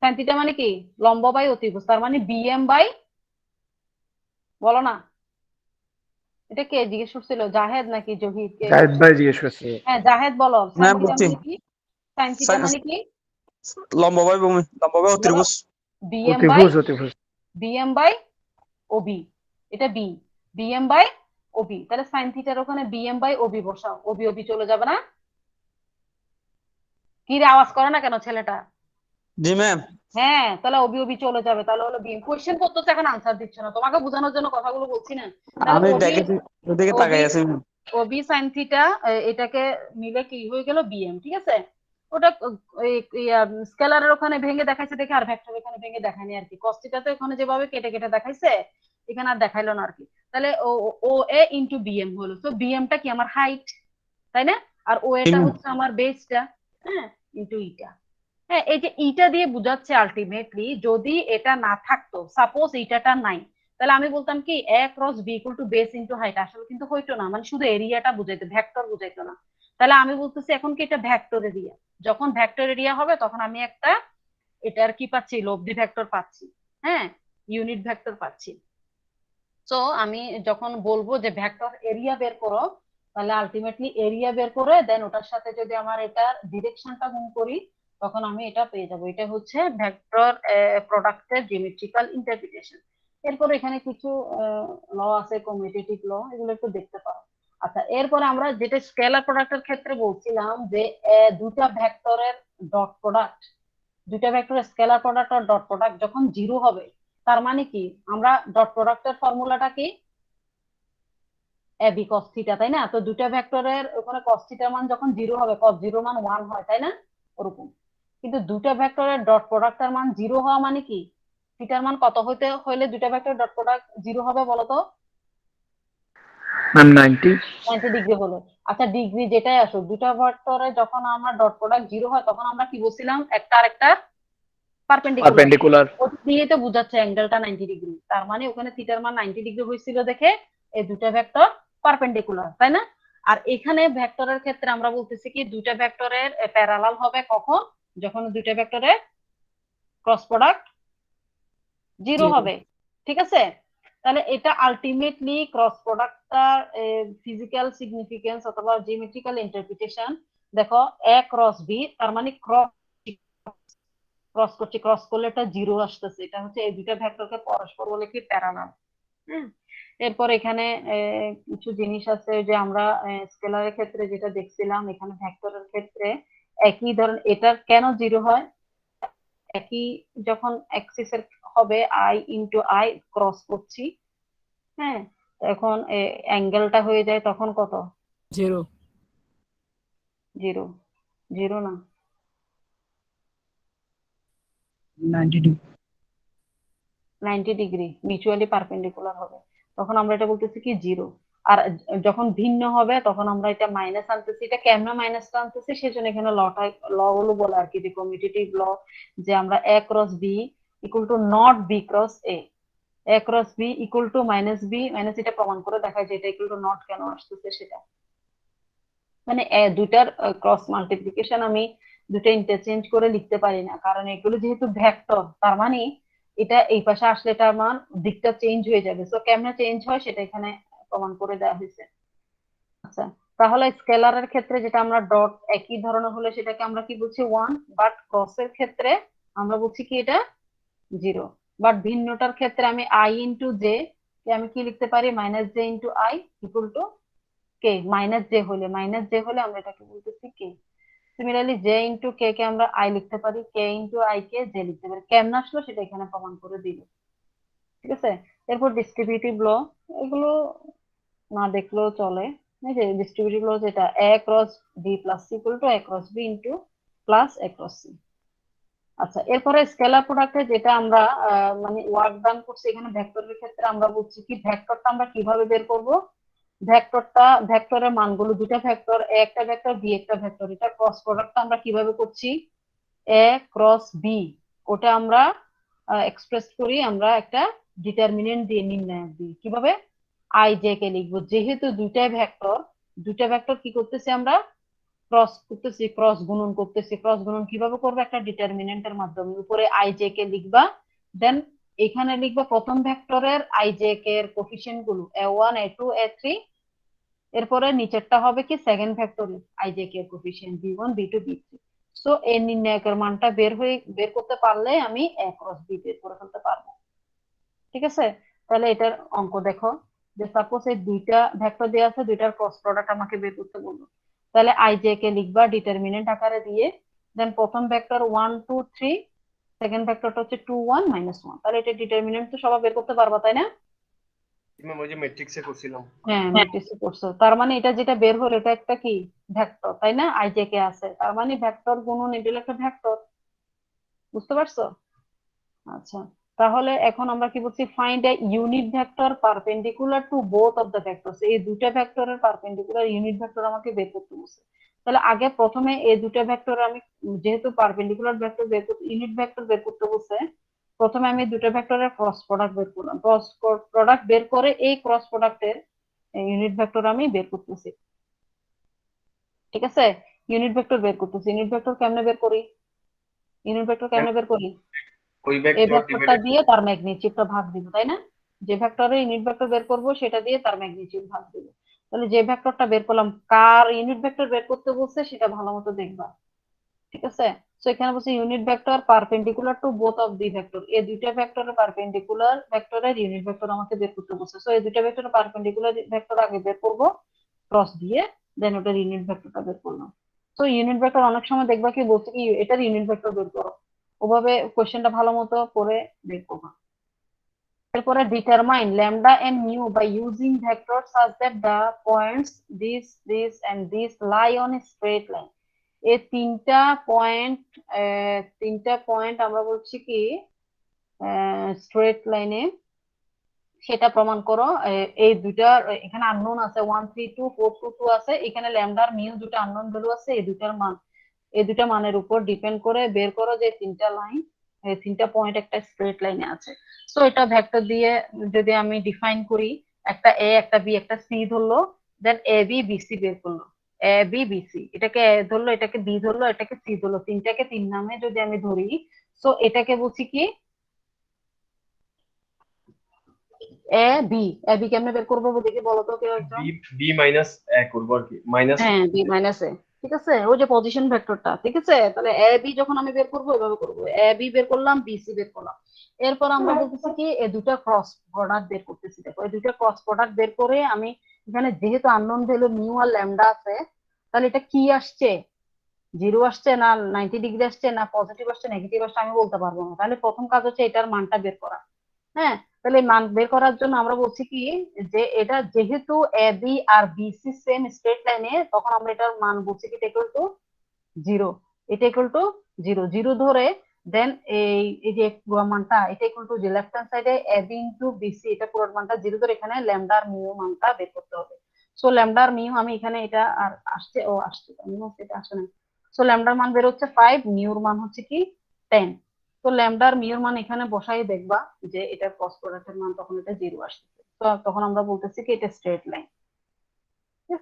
সাইন থিটা মানে কি লম্ব বাই অতিভুজ, তার মানে বিএম বাই, বলো না, এটা কে জিজ্ঞেস করছিল, জাহেদ নাকি জহির, কে? জাহিদ ভাই জিজ্ঞেস করছে। হ্যাঁ জাহেদ বলো, সাইন ম্যাম থিটা বলছি মানে কি? সাইন থিটা মানে কি? লম্বা বাই ভূমি, লম্বা বাই অতিভুজ। বিএম বাই, অতিভুজ অতিভুজ বিএম বাই ওবি, এটা বি, বিএম বাই ওবি, তাহলে সাইন থিটার ওখানে বিএম বাই ওবি বসাও, ওবি ওবি চলে যাবে না? কি রে আওয়াজ করে না কেন ছেলেটা? জি ম্যাম। হ্যাঁ তাহলে ওবি ওবি চলে যাবে, তাহলে হলো বিএম। কোশ্চেন করতেছে এখন আনসার দিচ্ছ না, তোমাকে বোঝানোর জন্য কথাগুলো বলছি না। তাহলে আমি ওবি, দেখেছি, ওদিকে তাকাই আছি ম্যাম। ওবি সাইন থিটা এটাকে মিলে কি হয়ে গেল বিএম, ঠিক আছে? ওটা স্কেলারের ওখানে ভেঙে দেখাইছে দেখে, আর ভেক্টর এখানে ভেঙে দেখায়নি আর কি। কস থিটা তো ওখানে যেভাবে কেটে কেটে দেখাইছে, এখানে আর দেখাইলো না আর কি। তাহলে ও ও এ ইনটু বিএম হলো, তো বিএমটা কি আমার হাইট, তাই না? আর ও এটা হচ্ছে আমার বেসটা, হ্যাঁ, ইনটু ইটা। হ্যাঁ এই যে ইটা দিয়ে বুঝাচ্ছে আলটিমেটলি, যদি এটা না থাকতো, সাপোজ ইটাটা নাই, তাহলে আমি বলতাম কি A cross B equal to base into height, আসলে কিন্তু হইতো না, মানে শুধু এরিয়াটা বুঝাইতো, ভেক্টর বুঝাইতো না। তাহলে আমি বলতেছি এখন কি এটা ভেক্টর এরিয়া, যখন ভেক্টর এরিয়া হবে তখন আমি একটা এটার কি পাচ্ছি, লব্ধি ভেক্টর পাচ্ছি, হ্যাঁ, ইউনিট ভেক্টর পাচ্ছি। তো আমি যখন বলবো যে ভেক্টর এরিয়া বের করো, তাহলে আলটিমেটলি এরিয়া বের করে দেন ওটার সাথে যদি আমার এটার ডিরেকশনটা গুণ করি, তখন আমি এটা পেয়ে যাব। এটা হচ্ছে ভেক্টর প্রোডাক্টের জিওমেট্রিক্যাল ইন্টারপ্রিটেশন। এরপর এখানে কিছু ল আছে, কমিউটেটিভ ল, এগুলো একটু দেখতে পারো। আচ্ছা এরপরে আমরা যেটা স্কেলার প্রোডাক্টের ক্ষেত্রে বলছিলাম যে দুটা ভেক্টরের ডট প্রোডাক্ট, দুটা ভেক্টরের স্কেলার প্রোডাক্ট আর ডট প্রোডাক্ট যখন জিরো হবে, তার মানে কি আমরা ডট প্রোডাক্টের ফর্মুলাটা কি এবি কস থিটা, তাই না? তো দুটা ভেক্টরের ওখানে কস থিটার মান যখন জিরো হবে, কস জিরো মান 1 হয়, তাই না? ওরকম। কিন্তু দুটা ভেক্টরের ডট প্রোডাক্টের মান জিরো হওয়া মানে কি থিটার মান কত হইতে হইলে দুটা ভেক্টরের ডট প্রোডাক্ট জিরো হবে বলো তো? ম্যাম 90 90 ডিগ্রি হলো। আচ্ছা ডিগ্রি যেটাই আসুক, দুটা ভেক্টরে যখন আমার ডট প্রোডাক্ট জিরো হয় তখন আমরা কি বলছিলাম, একটা আরেকটা পারপেন্ডিকুলার, পারপেন্ডিকুলার। ওটা দিয়ে তো বুঝাচ্ছে অ্যাঙ্গেলটা 90 ডিগ্রি, তার মানে ওখানে থিটার মান 90 ডিগ্রি হয়েছিল দেখে এই দুটা ভেক্টর পারপেন্ডিকুলার, তাই না? আর এখানে ভেক্টরের ক্ষেত্রে আমরা বলতেছি কি দুইটা ভেক্টরের প্যারালাল হবে কখন, যখন দুইটা ভেক্টরের ক্রস প্রোডাক্ট জিরো হবে, ঠিক আছে? তাহলে এটা আলটিমেটলি ক্রস প্রোডাক্টটার ফিজিক্যাল সিগনিফিকেন্স অথবা জিওমেট্রিক্যাল ইন্টারপ্রিটেশন। দেখো এ ক্রস বি, তার মানে ক্রস ক্রস করছি, ক্রস করলে এটা জিরো আসতেছে, এটা হচ্ছে এই দুইটা ভেক্টরকে পরস্পর বলে কি প্যারালাল। এরপর এখানে কিছু জিনিস আছে যে আমরা স্কেলারের ক্ষেত্রে যেটা দেখছিলাম, এখানে ভেক্টরের ক্ষেত্রে একই ধরনের, এটা কেন জিরো হয়, একই যখন অ্যাক্সিস এর হবে আই ইনটু আই ক্রস করছি, হ্যাঁ, এখন অ্যাঙ্গেলটা হয়ে যায় তখন কত, জিরো। জিরো, জিরো না 90 ডিগ্রি। 90 ডিগ্রি মিউচুয়ালি পারপেন্ডিকুলার হবে, তখন আমরা এটা বলতেছি কি জিরো। আর যখন ভিন্ন হবে তখন আমরা এটা মাইনাস আনতেছি, এটা কেমন মাইনাস আনতেছি সেজন্য এখানে ল গুলো বলে আর কি, যে কমিউটেটিভ ল, যে আমরা A cross B equal to not B cross A, A cross B equal to minus B minus, এটা প্রমাণ করে দেখায় যে এটা ইকুয়াল টু নট কেন আসতেছে সেটা। মানে দুইটার ক্রস মাল্টিপ্লিকেশন আমি দুটো ইন্টারচেঞ্জ করে লিখতে পারি না, কারণ এগুলো যেহেতু ভেক্টর, তার মানে এটা এই পাশে আসলে এটা আমার দিকটা চেঞ্জ হয়ে যাবে, সো কেমনে চেঞ্জ হয় সেটা এখানে প্রমাণ করে দেওয়া হয়েছে। আচ্ছা তাহলে স্কেলারের ক্ষেত্রে যেটা আমরা ডট একই ধরনের হলে সেটাকে আমরা কি বলছি 1, বাট ক্রসের ক্ষেত্রে আমরা বলছি কি এটা 0, বাট ভিন্নটার ক্ষেত্রে আমি আই ইন্টু জে কে আমি কি লিখতে পারি, minus J into I equal to K, minus J হলে আমরা এটাকে বলতেছি কে। সিমিলারলি জে ইন্টু কে কে আমরা আই লিখতে পারি, কে ইন্টু আই কে জে লিখতে পারি, কেমন আসলো সেটা এখানে প্রমাণ করে দিল, ঠিক আছে? এরপর ডিস্ট্রিবিউটিভ ল, এগুলো না দেখলেও চলে। এই যে ডিস্ট্রিবিউটিভ ল যেটা A cross B plus C equal to A cross B into plus A cross C. আচ্ছা এরপরে স্কেলার প্রোডাক্টে যেটা আমরা মানে ওয়ার্ক ডান করছি, এখানে ভেক্টরের ক্ষেত্রে আমরা বলছি কি ভেক্টরটা আমরা কিভাবে বের করব, ভেক্টরের মানগুলো, দুটা ভেক্টর, একটা ভেক্টর বি একটা ভেক্টর, এটা ক্রস প্রোডাক্টটা আমরা কিভাবে করছি, এ ক্রস বি, ওটা আমরা এক্সপ্রেস করি আমরা একটা ডিটারমিনেন্ট দিয়ে, নির্ণায়ক দিয়ে, কিভাবে, আই জে কে লিখবো, যেহেতু দুইটা ভেক্টর কি করতেছি আমরা ক্রস করতেছি, ক্রস গুণন করতেছি। ক্রস গুণন কিভাবে করবে? একটা ডিটারমিনেন্টের মাধ্যমে। উপরে আইজে কে লিখবা, দেন এখানে লিখবা প্রথম ভেক্টরের আইজে কে এর কোফিশিয়েন্ট গুলো a1 a2 a3, এরপরে নিচেরটা হবে কি সেকেন্ড ভেক্টরের আইজে কে এর coefficient b1 b2 b3। So এই নির্ণায়কের মানটা বের করতে পারলে আমি a ক্রস b বের করে ফেলতে পারবো। ঠিক আছে? তাহলে এটার অঙ্ক দেখো, যে সাপোজ এই দুইটা ভেক্টর দেওয়া আছে, দুইটার ক্রস প্রোডাক্ট আমাকে বের করতে বলবো। তাহলে আইজে কে লিখবা ডিটারমিনেন্ট আকারে দিয়ে, দেন প্রথম ভেক্টর 1 2 3, সেকেন্ড ভেক্টরটা হচ্ছে 2 1 -1। তাহলে এটা ডিটারমিনেন্ট তো সবাই বের করতে পারবা, তাই না? ম্যাম ওই যে ম্যাট্রিক্সে করছিলাম। হ্যাঁ, ম্যাট্রিক্সে করছো। তার মানে এটা যেটা বের হলো এটা একটা কি ভেক্টর, তাই না? আইজে কে আছে, তার মানে ভেক্টর গুণন এটা হলো একটা ভেক্টর। বুঝতে পারছো? আচ্ছা, তাহলে এখন আমরা কি বলছি? Find a unit vector perpendicular to both of the vectors. এই দুইটা ভেক্টরের পারপেন্ডিকুলার ইউনিট ভেক্টর আমাকে বের করতে বলছে। তাহলে আগে প্রথমে এই দুইটা ভেক্টর আমি, যেহেতু পারপেন্ডিকুলার ভেক্টর বের করতে, ইউনিট ভেক্টর বের করতে বলছে, প্রথমে আমি দুটো ভেক্টরের ক্রস প্রোডাক্ট বের করলাম। ক্রস প্রোডাক্ট বের করে এই ক্রস প্রোডাক্টের ইউনিট ভেক্টর আমি বের করতেছি। ঠিক আছে? ইউনিট ভেক্টর বের করতেছি। ইউনিট ভেক্টর কেমনে বের করি? ইউনিট ভেক্টর কেমনে বের করি? ওই এই ভেক্টর ভেক্টরটা ডিভাইডেড দিয়ে তার ম্যাগনিটিউডটা ভাগ দিব, তাই না? যে ভেক্টরের ইউনিট ভেক্টর বের করব সেটা দিয়ে তার ম্যাগনিটিউড ভাগ দিব। তাহলে যে ভেক্টরটা বের করলাম, কার ইউনিট ভেক্টর বের করতে বলছে সেটা ভালো মতো দেখবা। ঠিক আছে? সো এখানে বলছে unit vector perpendicular to both of the vector. এই দুইটা ভেক্টরের পারপেন্ডিকুলার ভেক্টরের ইউনিট ভেক্টর আমাকে বের করতে বলছে। সো এই দুইটা ভেক্টরের পারপেন্ডিকুলার ভেক্টর আগে বের করব ক্রস দিয়ে, দেন ওটার ইউনিট ভেক্টরটা বের করলাম। তো ইউনিট ভেক্টর অনেক সময় দেখবা কি বলছে কি এটার ইউনিট ভেক্টর বের করো, ওভাবে কোশ্চেনটা ভালো মতো করে বের করবা। এরপরে determine lambda and mu by using vector such that the points this and this lie on a straight line. এই তিনটা পয়েন্ট আমরা বলছি কি স্ট্রেট লাইনে, সেটা প্রমাণ করো। এই দুইটা এখানে আননোন আছে 1 3 2 4 2 2 আছে, এখানে ল্যামডার মিউ দুটো আননোন ভ্যালু আছে। এই দুইটা মানের উপর ডিপেন্ড করে বের করো যে তিনটা লাইন, তিনটা পয়েন্ট একটা স্ট্রেট লাইনে আছে। সো এটা ভেক্টর দিয়ে যদি আমি ডিফাইন করি, একটা এ একটা বি একটা সি ধরলো, দেন এ বি বি সি বের করলো। এ বি বি সি, এটাকে এ ধরলো, এটাকে বি ধরলো, এটাকে সি ধরলো, তিনটাকে তিন নামে যদি আমি ধরি, সো এটাকে বলছি কি এ বি। এ বি কেমনে বের করবো দেখি বলো তো কেউ একজন। বি বি মাইনাস এ করবো আর কি, মাইনাস হ্যাঁ, বি মাইনাস এ। ঠিক আছে? ওই যে পজিশন ভেক্টরটা। ঠিক আছে? তাহলে এ বি যখন আমি বের করবো এভাবে করবো, এ বি বের করলাম, বি সি বের করলাম। এরপর আমরা বলতেছি কি এই দুটা ক্রস প্রোডাক্ট বের করতেছি। দেখো এই দুটা ক্রস প্রোডাক্ট বের করে আমি এখানে যেহেতু আননোন ভ্যালু মিউ আর ল্যামডা আছে, তাহলে এটা কি আসছে, জিরো আসছে না 90 ডিগ্রি আসছে না পজিটিভ আসছে নেগেটিভ আসছে আমি বলতে পারবো না। তাহলে প্রথম কাজ হচ্ছে এটার মানটা বের করা। হ্যাঁ, তাহলে মান বের করার জন্য আমরা বলছি কি যে এটা যেহেতু A B R B C same straight লাইনে, তখন আমরা এটার মান বলছি কি এটা ইকুয়াল টু জিরো। এটা ইকুয়াল টু জিরো, জিরো ধরে দেন এই যে পুরো মানটা এটা ইকুয়াল টু যে লেফট হ্যান্ড সাইডে A B into B C, এটা পুরো মানটা জিরো ধরে এখানে ল্যামডার মিউ মানটা বের করতে হবে। সো ল্যামডার মিউ আমি এখানে এটা আর আসছে, ও আসছে মিউ এটা আসে না। সো ল্যামডার মান বের হচ্ছে 5, মিউর মান হচ্ছে কি 10। তো ল্যামডার মিউর মান এখানে বসাই দেখবা যে এটা ক্রস প্রোডাক্টের মান তখন এটা জিরো আসছে। তো তখন আমরা বলতেছি কি এটা স্ট্রেট লাইন।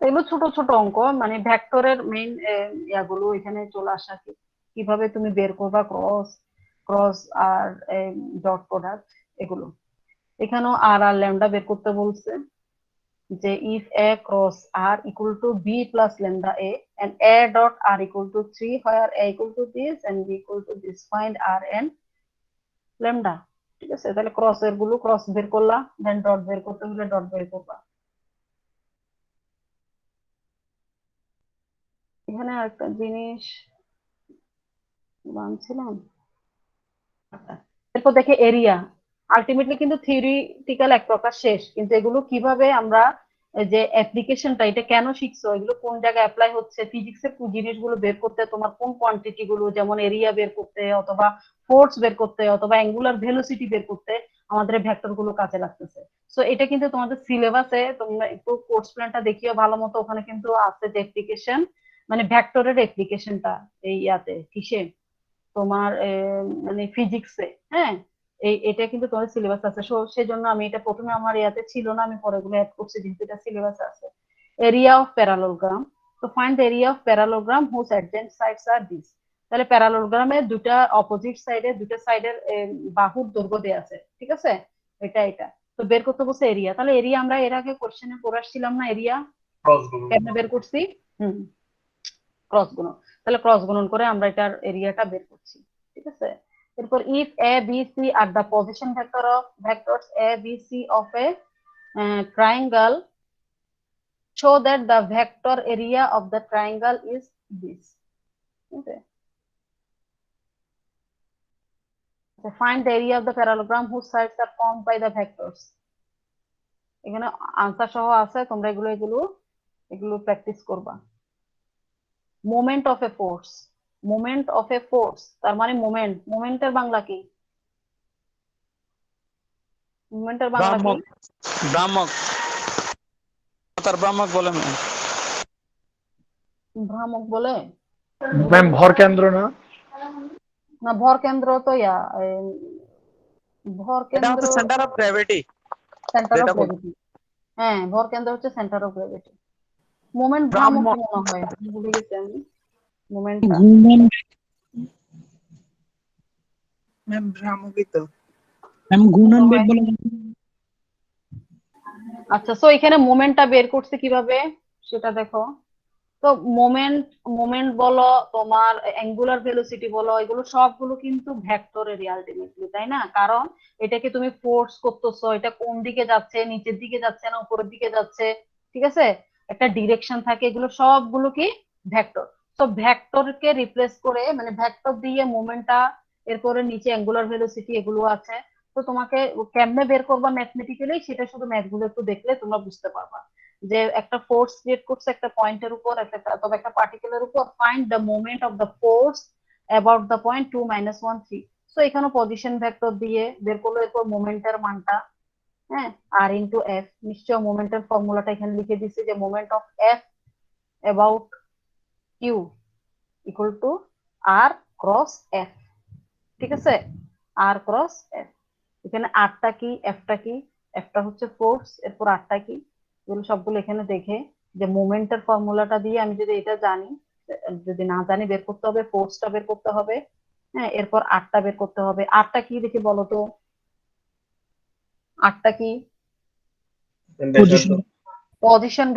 এগুলো ছোট ছোট অঙ্ক, মানে ভেক্টরের মেইন ইয়াগুলো এখানে চলে আসা কিভাবে তুমি বের করবা ক্রস ক্রস আর ডট প্রোডাক্ট এগুলো। এখানেও আর আর ল্যামডা বের করতে বলছে যে if a cross r equal to b plus lambda a and a dot r equal to 3 where a equal to this and b equal to this, find r and lambda। ঠিক আছে? তাহলে cross এর গুলো cross বের করলা, দেন dot বের করতে হলে ডট বের করবা। এখানে আরেকটা জিনিস বানছিলাম। এরপর দেখে এরিয়া। আলটিমেটলি কিন্তু থিওরিটিক্যাল এক প্রকার শেষ, কিন্তু এগুলো কিভাবে আমরা যে অ্যাপ্লিকেশনটা এটা কেন শিখছো, এগুলো কোন জায়গায় অ্যাপ্লাই হচ্ছে, ফিজিক্সের জিনিসগুলো বের করতে তোমার কোন কোয়ান্টিটি গুলো যেমন এরিয়া বের করতে অথবা ফোর্স বের করতে অথবা অ্যাঙ্গুলার ভেলোসিটি বের করতে আমাদের ভেক্টর গুলো কাজে লাগতেছে। সো এটা কিন্তু তোমাদের সিলেবাসে তোমরা একটু কোর্স প্ল্যানটা দেখিও ভালো মতো, ওখানে কিন্তু আছে যে অ্যাপ্লিকেশন, মানে ভেক্টরের অ্যাপ্লিকেশনটা এই ইয়াতে কিসে তোমার মানে ফিজিক্সে। হ্যাঁ, এটা কিন্তু তোমার সিলেবাস আছে। সেজন্য আমি এটা প্রথমে আমার ইয়াতে ছিল না, আমি পরে গুলো অ্যাড করছি যেহেতু এটা সিলেবাস আছে। Area of parallelogram. তো find the area of parallelogram whose adjacent sides are this. তাহলে প্যারালোগ্রামের দুটা অপোজিট সাইডে দুটা সাইডের বাহুর দৈর্ঘ্য দেয়া আছে, ঠিক আছে, এটা তো বের করতে বলছে এরিয়া। তাহলে এরিয়া আমরা এর আগে কোশ্চেনে পড়ে আসছিলাম না, এরিয়া ক্রস গুণ। কেমনে বের করছি? ক্রস গুণন। তাহলে ক্রস গুণন করে আমরা এটার এরিয়াটা বের করছি, ঠিক আছে। এরপর if A B C are the position vector of vectors a B c of a triangle, show that the vector area of the triangle is this. Okay. So find the area of the parallelogram whose sides are formed by the vectors. এখানে answer সহ আছে, তোমরা এগুলো practice করবা। Moment of A force, moment of A force তার মানে মোমেন্টের বাংলা কি? মোমেন্টের বাংলা কি? ভ্রামক তার ভ্রামক বলে ম্যাম। ভ্রামক বলে ম্যাম ভর কেন্দ্র না? না, ভর কেন্দ্র তো ভর এটা কেন্দ্র হচ্ছে centre of gravity. Centre of যেটা বলে গ্র্যাভিটি। হ্যাঁ, ভর কেন্দ্র হচ্ছে সেন্টার অফ গ্র্যাভিটি। মোমেন্ট ভ্রামক ভ্রামক মনে হয়, ভুলে গেছি আমি মোমেন্টটা। ঘূর্ণন ম্যাম ভ্রামকই তো ম্যাম ঘূর্ণন বেগ বলে। আচ্ছা, সো এখানে মোমেন্টটা বের করছে কিভাবে সেটা দেখো। তো মোমেন্ট বলো, তোমার অ্যাঙ্গুলার ভেলোসিটি বলো, এগুলো সবগুলো কিন্তু ভেক্টরেরই আলটিমেটলি, তাই না? কারণ এটাকে তুমি ফোর্স করতেছো, এটা কোন দিকে যাচ্ছে, নিচের দিকে যাচ্ছে না উপরের দিকে যাচ্ছে, ঠিক আছে, একটা ডিরেকশন থাকে, এগুলো সবগুলো কি ভেক্টর। তো ভেক্টরকে রিপ্লেস করে মানে ভেক্টর দিয়ে মোমেন্টটা, এরপরে নিচে অ্যাঙ্গুলার ভেলোসিটি এগুলো আছে। তো তোমাকে কেমনে বের করবা ম্যাথমেটিক্যালি, সেটা শুধু ম্যাথগুলো একটু দেখলে তোমরা বুঝতে পারবা। যে একটা ফোর্স ক্রিয়েট করছে একটা পয়েন্টের উপর, অথবা একটা পার্টিকেলের উপর, find the moment of the force about the point 2 - 1 3। So এখানে পজিশন ভেক্টর দিয়ে বের করলো, এরপর মোমেন্টের মানটা, হ্যাঁ, আর ইন্টু এফ। নিশ্চয় মোমেন্টের ফর্মুলাটা এখানে লিখে দিচ্ছে যে moment of F about Q equal to r cross F, ঠিক আছে, আর ক্রস এফ। এখানে আরটা কি, এফটা কি? এফটা হচ্ছে ফোর্স, এরপর আরটা কি, এগুলো সবগুলো এখানে দেখে যে মোমেন্টের ফর্মুলাটা দিয়ে আমি যদি এটা জানি, যদি না জানি বের করতে হবে, ফোর্সটা বের করতে হবে, হ্যাঁ, এরপর আরটা বের করতে হবে। আরটা কি দেখি বলো তো, আরটা কি? পজিশন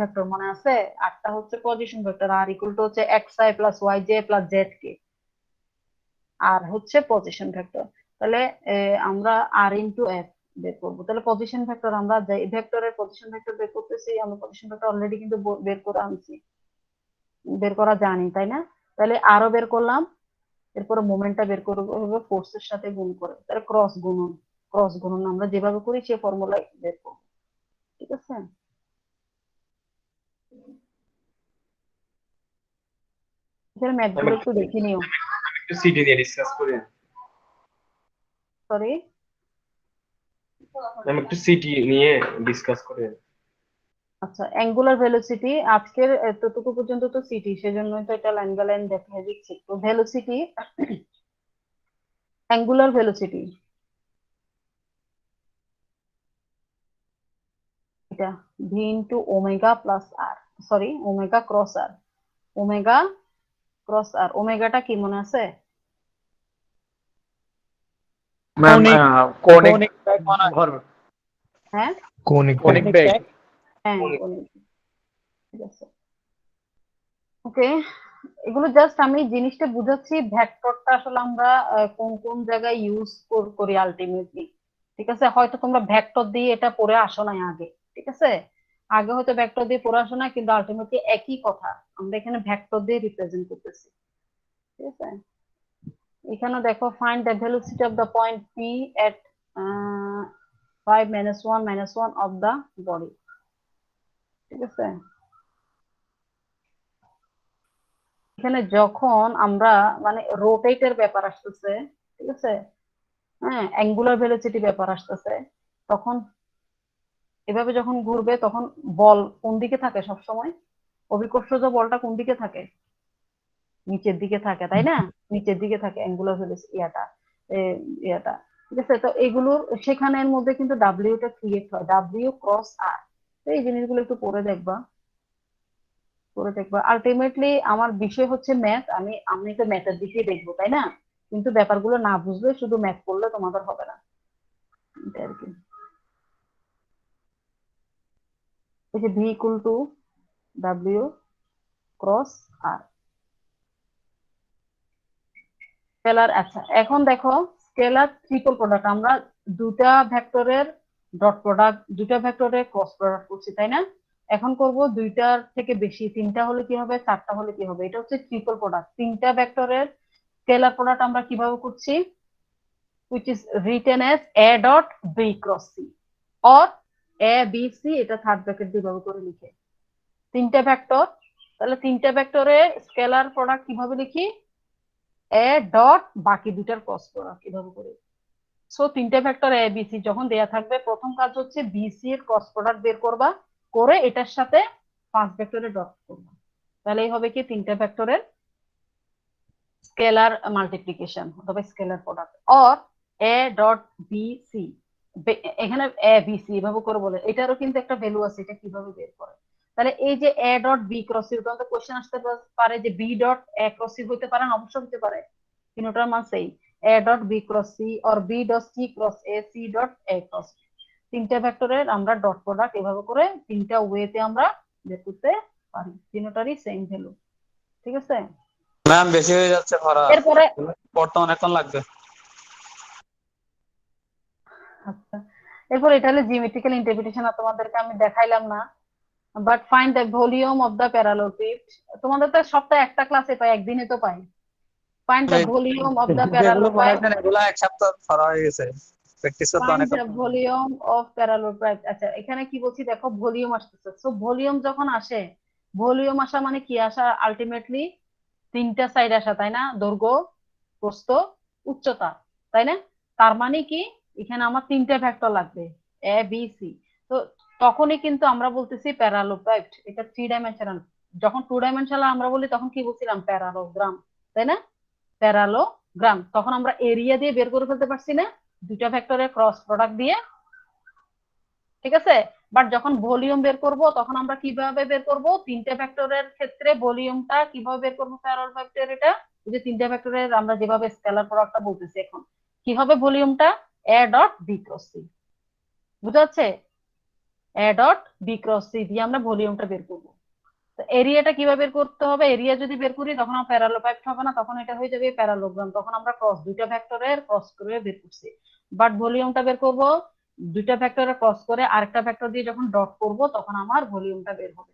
ভেক্টর মনে আছে? আরটা হচ্ছে position vector, r equal to হচ্ছে x i plus y j plus z k, r হচ্ছে পজিশন ভেক্টর। তাহলে আমরা আর ইন্টু এফ বের করবো। তাহলে পজিশন ভেক্টর আমরা ভেক্টরের পজিশন ভেক্টর বের করতেছি, আমরা পজিশন ভেক্টর অলরেডি কিন্তু বের করে আনছি, বের করা জানি, তাই না? তাহলে আরো বের করলাম, এরপরে মোমেন্টটা বের করবো ফোর্সের সাথে গুণ করে। তাহলে ক্রস গুণন আমরা যেভাবে করি সে ফর্মুলা বের করবো, ঠিক আছে। এখানে ম্যাথগুলো একটু দেখে নিও। একটু সিডি নিয়ে ডিসকাস করি। সরি, আমি একটু সিটি নিয়ে ডিসকাস করি। আচ্ছা, অ্যাঙ্গুলার ভেলোসিটি আজকের এতটুকু পর্যন্ত তো সিটি, সেজন্যই তো এটা লাইন বাই লাইন দেখে দিচ্ছি। তো ভেলোসিটি, অ্যাঙ্গুলার ভেলোসিটি এটা ভি ইন্টু ওমেগা প্লাস আর, সরি ওমেগা ক্রস আর, ওমেগা ক্রস আর। ওমেগাটা কি মনে আছে? ম্যাম কৌণিক কৌণিক বেগ মানে ভর, হ্যাঁ কৌণিক বেগ। হ্যাঁ, ঠিক আছে, ওকে। এগুলো জাস্ট আমি জিনিসটা বুঝাচ্ছি, ভেক্টরটা আসলে আমরা কোন কোন জায়গায় ইউজ করি আলটিমেটলি, ঠিক আছে। হয়তো তোমরা ভেক্টর দিয়ে এটা পড়ে আসো না আগে, ঠিক আছে, আগে হয়তো ভেক্টর দিয়ে পড়ে আসো না, কিন্তু আলটিমেটলি একই কথা আমরা এখানে ভেক্টর দিয়ে রিপ্রেজেন্ট করতেছি, ঠিক আছে। এখানে দেখো, find the velocity of the point P at 5 - 1 - 1 of the body, ঠিক আছে। এখানে যখন আমরা মানে রোটেটের ব্যাপার আসতেছে, ঠিক আছে, হ্যাঁ, অ্যাঙ্গুলার ভেলোসিটি ব্যাপার আসতেছে, তখন এভাবে যখন ঘুরবে তখন বল কোন দিকে থাকে সবসময়? অভিকর্ষজ বলটা কোন দিকে থাকে? নিচের দিকে থাকে, তাই না? নিচের দিকে থাকে অ্যাঙ্গুলার ভেলোসিটি ইয়াটা, ঠিক আছে। তো এগুলোর সেখানের মধ্যে কিন্তু ডাব্লিউটা ক্রিয়েট হয়, ডাব্লিউ ক্রস আর। তো এই জিনিসগুলো একটু পড়ে দেখবা। করে দেখবো। আলটিমেটলি আমার বিষয় হচ্ছে ম্যাথ, আমি তো ম্যাথের দিকেই দেখবো, তাই না? কিন্তু ব্যাপারগুলো না বুঝলে শুধু ম্যাথ করলে তোমাদের হবে না, এটা আর কি। এই যে ভি ইকুয়াল টু ডাব্লিউ ক্রস আর স্কেলার। আচ্ছা, এখন দেখো স্কেলার ট্রিপল প্রোডাক্ট, আমরা দুটা ভেক্টরের ডট প্রোডাক্ট, দুটা ভেক্টরের ক্রস প্রোডাক্ট করছি, তাই না? এখন করব দুইটার থেকে বেশি, তিনটা হলে কি হবে, চারটা হলে কি হবে, এটা হচ্ছে ট্রিপল প্রোডাক্ট। তিনটা ভেক্টরের স্কেলার প্রোডাক্ট আমরা কিভাবে করছি, which is written as a dot b cross c or a b c, এটা থার্ড ব্র্যাকেট দিয়ে ব্যবহার করে লিখে তিনটা ভেক্টর। তাহলে তিনটা ভেক্টরের স্কেলার প্রোডাক্ট কিভাবে লিখি, এ ডট বাকি দুটার ক্রস প্রোডাক্ট কিভাবে করি। সো তিনটা ভেক্টর এ বি সি যখন দেয়া থাকবে, প্রথম কাজ হচ্ছে বি সি এর ক্রস প্রোডাক্ট বের করবা, করে এটার সাথে পাঁচ ভেক্টরের ডট করবা। তাহলে এই হবে কি তিনটা ভেক্টরের স্কেলার মাল্টিপ্লিকেশন অথবা scalar product. Or a dot b c, এখানে এ বি সি এভাবে করে বলে, এটারও কিন্তু একটা ভ্যালু আছে, এটা কিভাবে বের করে। তাহলে এই যে a dot B cross c, তো কোশ্চেন আসতে পারে যে b dot a cross c হতে পারে না, অবশ্যই হতে পারে, তিনটার মান সেই a dot B cross c or b dot c cross a c dot a cross. তিনটা ভেক্টরের আমরা ডট প্রোডাক্ট এভাবে করে তিনটা ওয়েতে আমরা বের করতে পারি, তিনটারই সেম ভ্যালু। ঠিক আছে, ম্যাম বেশি হয়ে যাচ্ছে পড়া, এরপরে পড়তে অনেকক্ষণ লাগবে। আচ্ছা, এরপর এটা হলো জিওমেট্রিক্যাল ইন্টারপ্রিটেশন, আর তোমাদেরকে আমি দেখাইলাম না। But find the volume of the parallelepiped, তোমাদের তো সপ্তাহে একটা ক্লাসে পাই, একদিনে তো পাই। Find the volume of the যেগুলো প্যারালোগ্রাফ, পড়াইছেন এগুলো এক সপ্তাহ পড়া হয়ে গেছে, প্র্যাকটিস করতে ফাইন্ড অনেক। দ্য ভলিউম অফ প্যারালোগ্রাফ। আচ্ছা, এখানে কি বলছি দেখো, ভলিউম আসতেছে। সো ভলিউম যখন আসে, ভলিউম আসা মানে কি আসা, আলটিমেটলি তিনটা সাইড আসা, তাই না? দৈর্ঘ্য, প্রস্থ, উচ্চতা, তাই না? তার মানে কি এখানে আমার তিনটা ভেক্টর লাগবে, এ বি সি। তো তখনই কিন্তু আমরা বলতেছি প্যারালোগ্রাফ, এটা থ্রি ডাইমেনশনাল। যখন টু ডাইমেনশনাল আমরা বলি তখন কি বলছিলাম, প্যারালোগ্রাম, তাই না? প্যারালোগ্রাম, তখন আমরা এরিয়া দিয়ে বের করে ফেলতে পারছি না, দুটা ভেক্টরের ক্রস প্রোডাক্ট দিয়ে। ঠিক আছে, বাট যখন ভলিউম বের করব তখন আমরা কিভাবে বের করব, তিনটা ভেক্টরের ক্ষেত্রে ভলিউমটা কিভাবে বের করব, প্যারাল ভেক্টর, এটা এই যে তিনটা ভেক্টরের আমরা যেভাবে স্কেলার প্রোডাক্টটা বলতেছি, এখন কি হবে ভলিউমটা, A dot B cross C, বুঝা যাচ্ছে? A dot B cross C দিয়ে আমরা ভলিউমটা বের করব। তো এরিয়াটা কিভাবে বের করতে হবে, এরিয়া যদি বের করি তখন আমার প্যারালোগ্রাফ হবে না, তখন এটা হয়ে যাবে প্যারালোগ্রাম, তখন আমরা ক্রস দুইটা ভেক্টরের ক্রস করে বের করছি। বাট ভলিউমটা বের করব দুইটা ভেক্টরের ক্রস করে আরেকটা ভেক্টর দিয়ে যখন ডট করব তখন আমার ভলিউমটা বের হবে।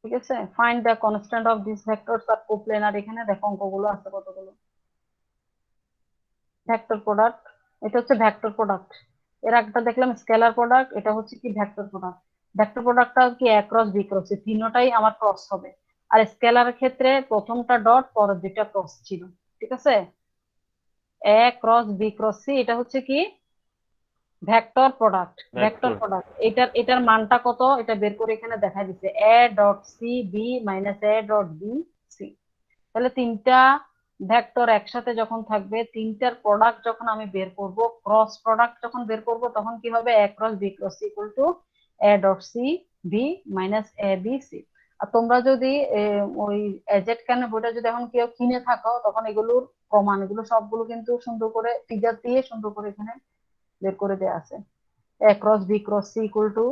ঠিক আছে, find the constant of this vectors are coplanar. এখানে দেখো অঙ্কগুলো আছে কতগুলো। ভেক্টর প্রোডাক্ট, এটা হচ্ছে ভেক্টর প্রোডাক্ট। এর একটা দেখলাম স্কেলার প্রোডাক্ট, এটা হচ্ছে কি ভেক্টর প্রোডাক্ট। ভেক্টর প্রোডাক্টটা কি এ ক্রস বি ক্রস, তিনটাই আমার ক্রস হবে। আর স্কেলারের ক্ষেত্রে প্রথমটা ডট, পরের দুইটা ক্রস ছিল। ঠিক আছে, A cross B cross C, এটা হচ্ছে কি ভেক্টর প্রোডাক্ট। ভেক্টর প্রোডাক্ট, এটার মানটা কত এটা বের করে এখানে দেখা দিচ্ছে, a dot C B minus a dot b c. তাহলে তিনটা ভেক্টর একসাথে যখন থাকবে, তিনটার প্রোডাক্ট যখন আমি বের করব, ক্রস প্রোডাক্ট যখন বের করব তখন কি হবে, A cross B cross equal to A dot C B minus A B C. আর তোমরা যদি ওই এজেড ক্যানের বইটা যদি এখন কেউ কিনে থাকো, তখন এগুলোর প্রমাণ, এগুলো সবগুলো কিন্তু সুন্দর করে ফিগার দিয়ে সুন্দর করে এখানে বের করে দেওয়া আছে। A cross B cross C equal to,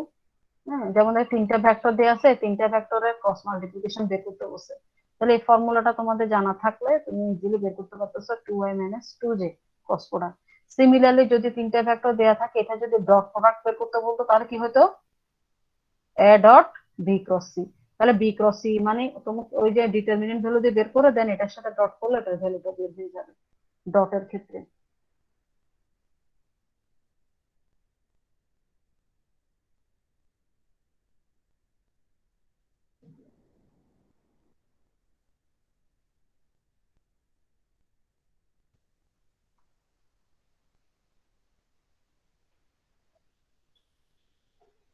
যেমন তিনটা ভেক্টর দেওয়া আছে, তিনটা ভেক্টরের ক্রস মাল্টিপ্লিকেশন বের করতে বসে। তাহলে এই ফর্মুলাটা তোমাদের জানা থাকলে তুমি ইজিলি বের করতে পারতেছো 2y minus 2j cross product. Similarly যদি তিনটা ভেক্টর দেয়া থাকে, এটা যদি ডট প্রোডাক্ট বের করতে বলতো তাহলে কি হতো, a dot B cross c. তাহলে বি ক্রস সি মানে তোমাকে ওই যে ডিটারমিনেন্ট ভ্যালু দিয়ে বের করে দেন, এটার সাথে ডট করলে এটার ভ্যালুটা বের হয়ে যাবে ডটের ক্ষেত্রে।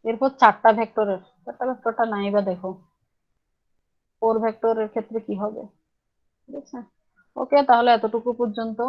এরপর চারটা ভেক্টরের, চারটা ভেক্টরটা নাই বা দেখো, 4 ভেক্টরের ক্ষেত্রে কি হবে। ঠিক আছে, ওকে, তাহলে এতটুকু পর্যন্ত।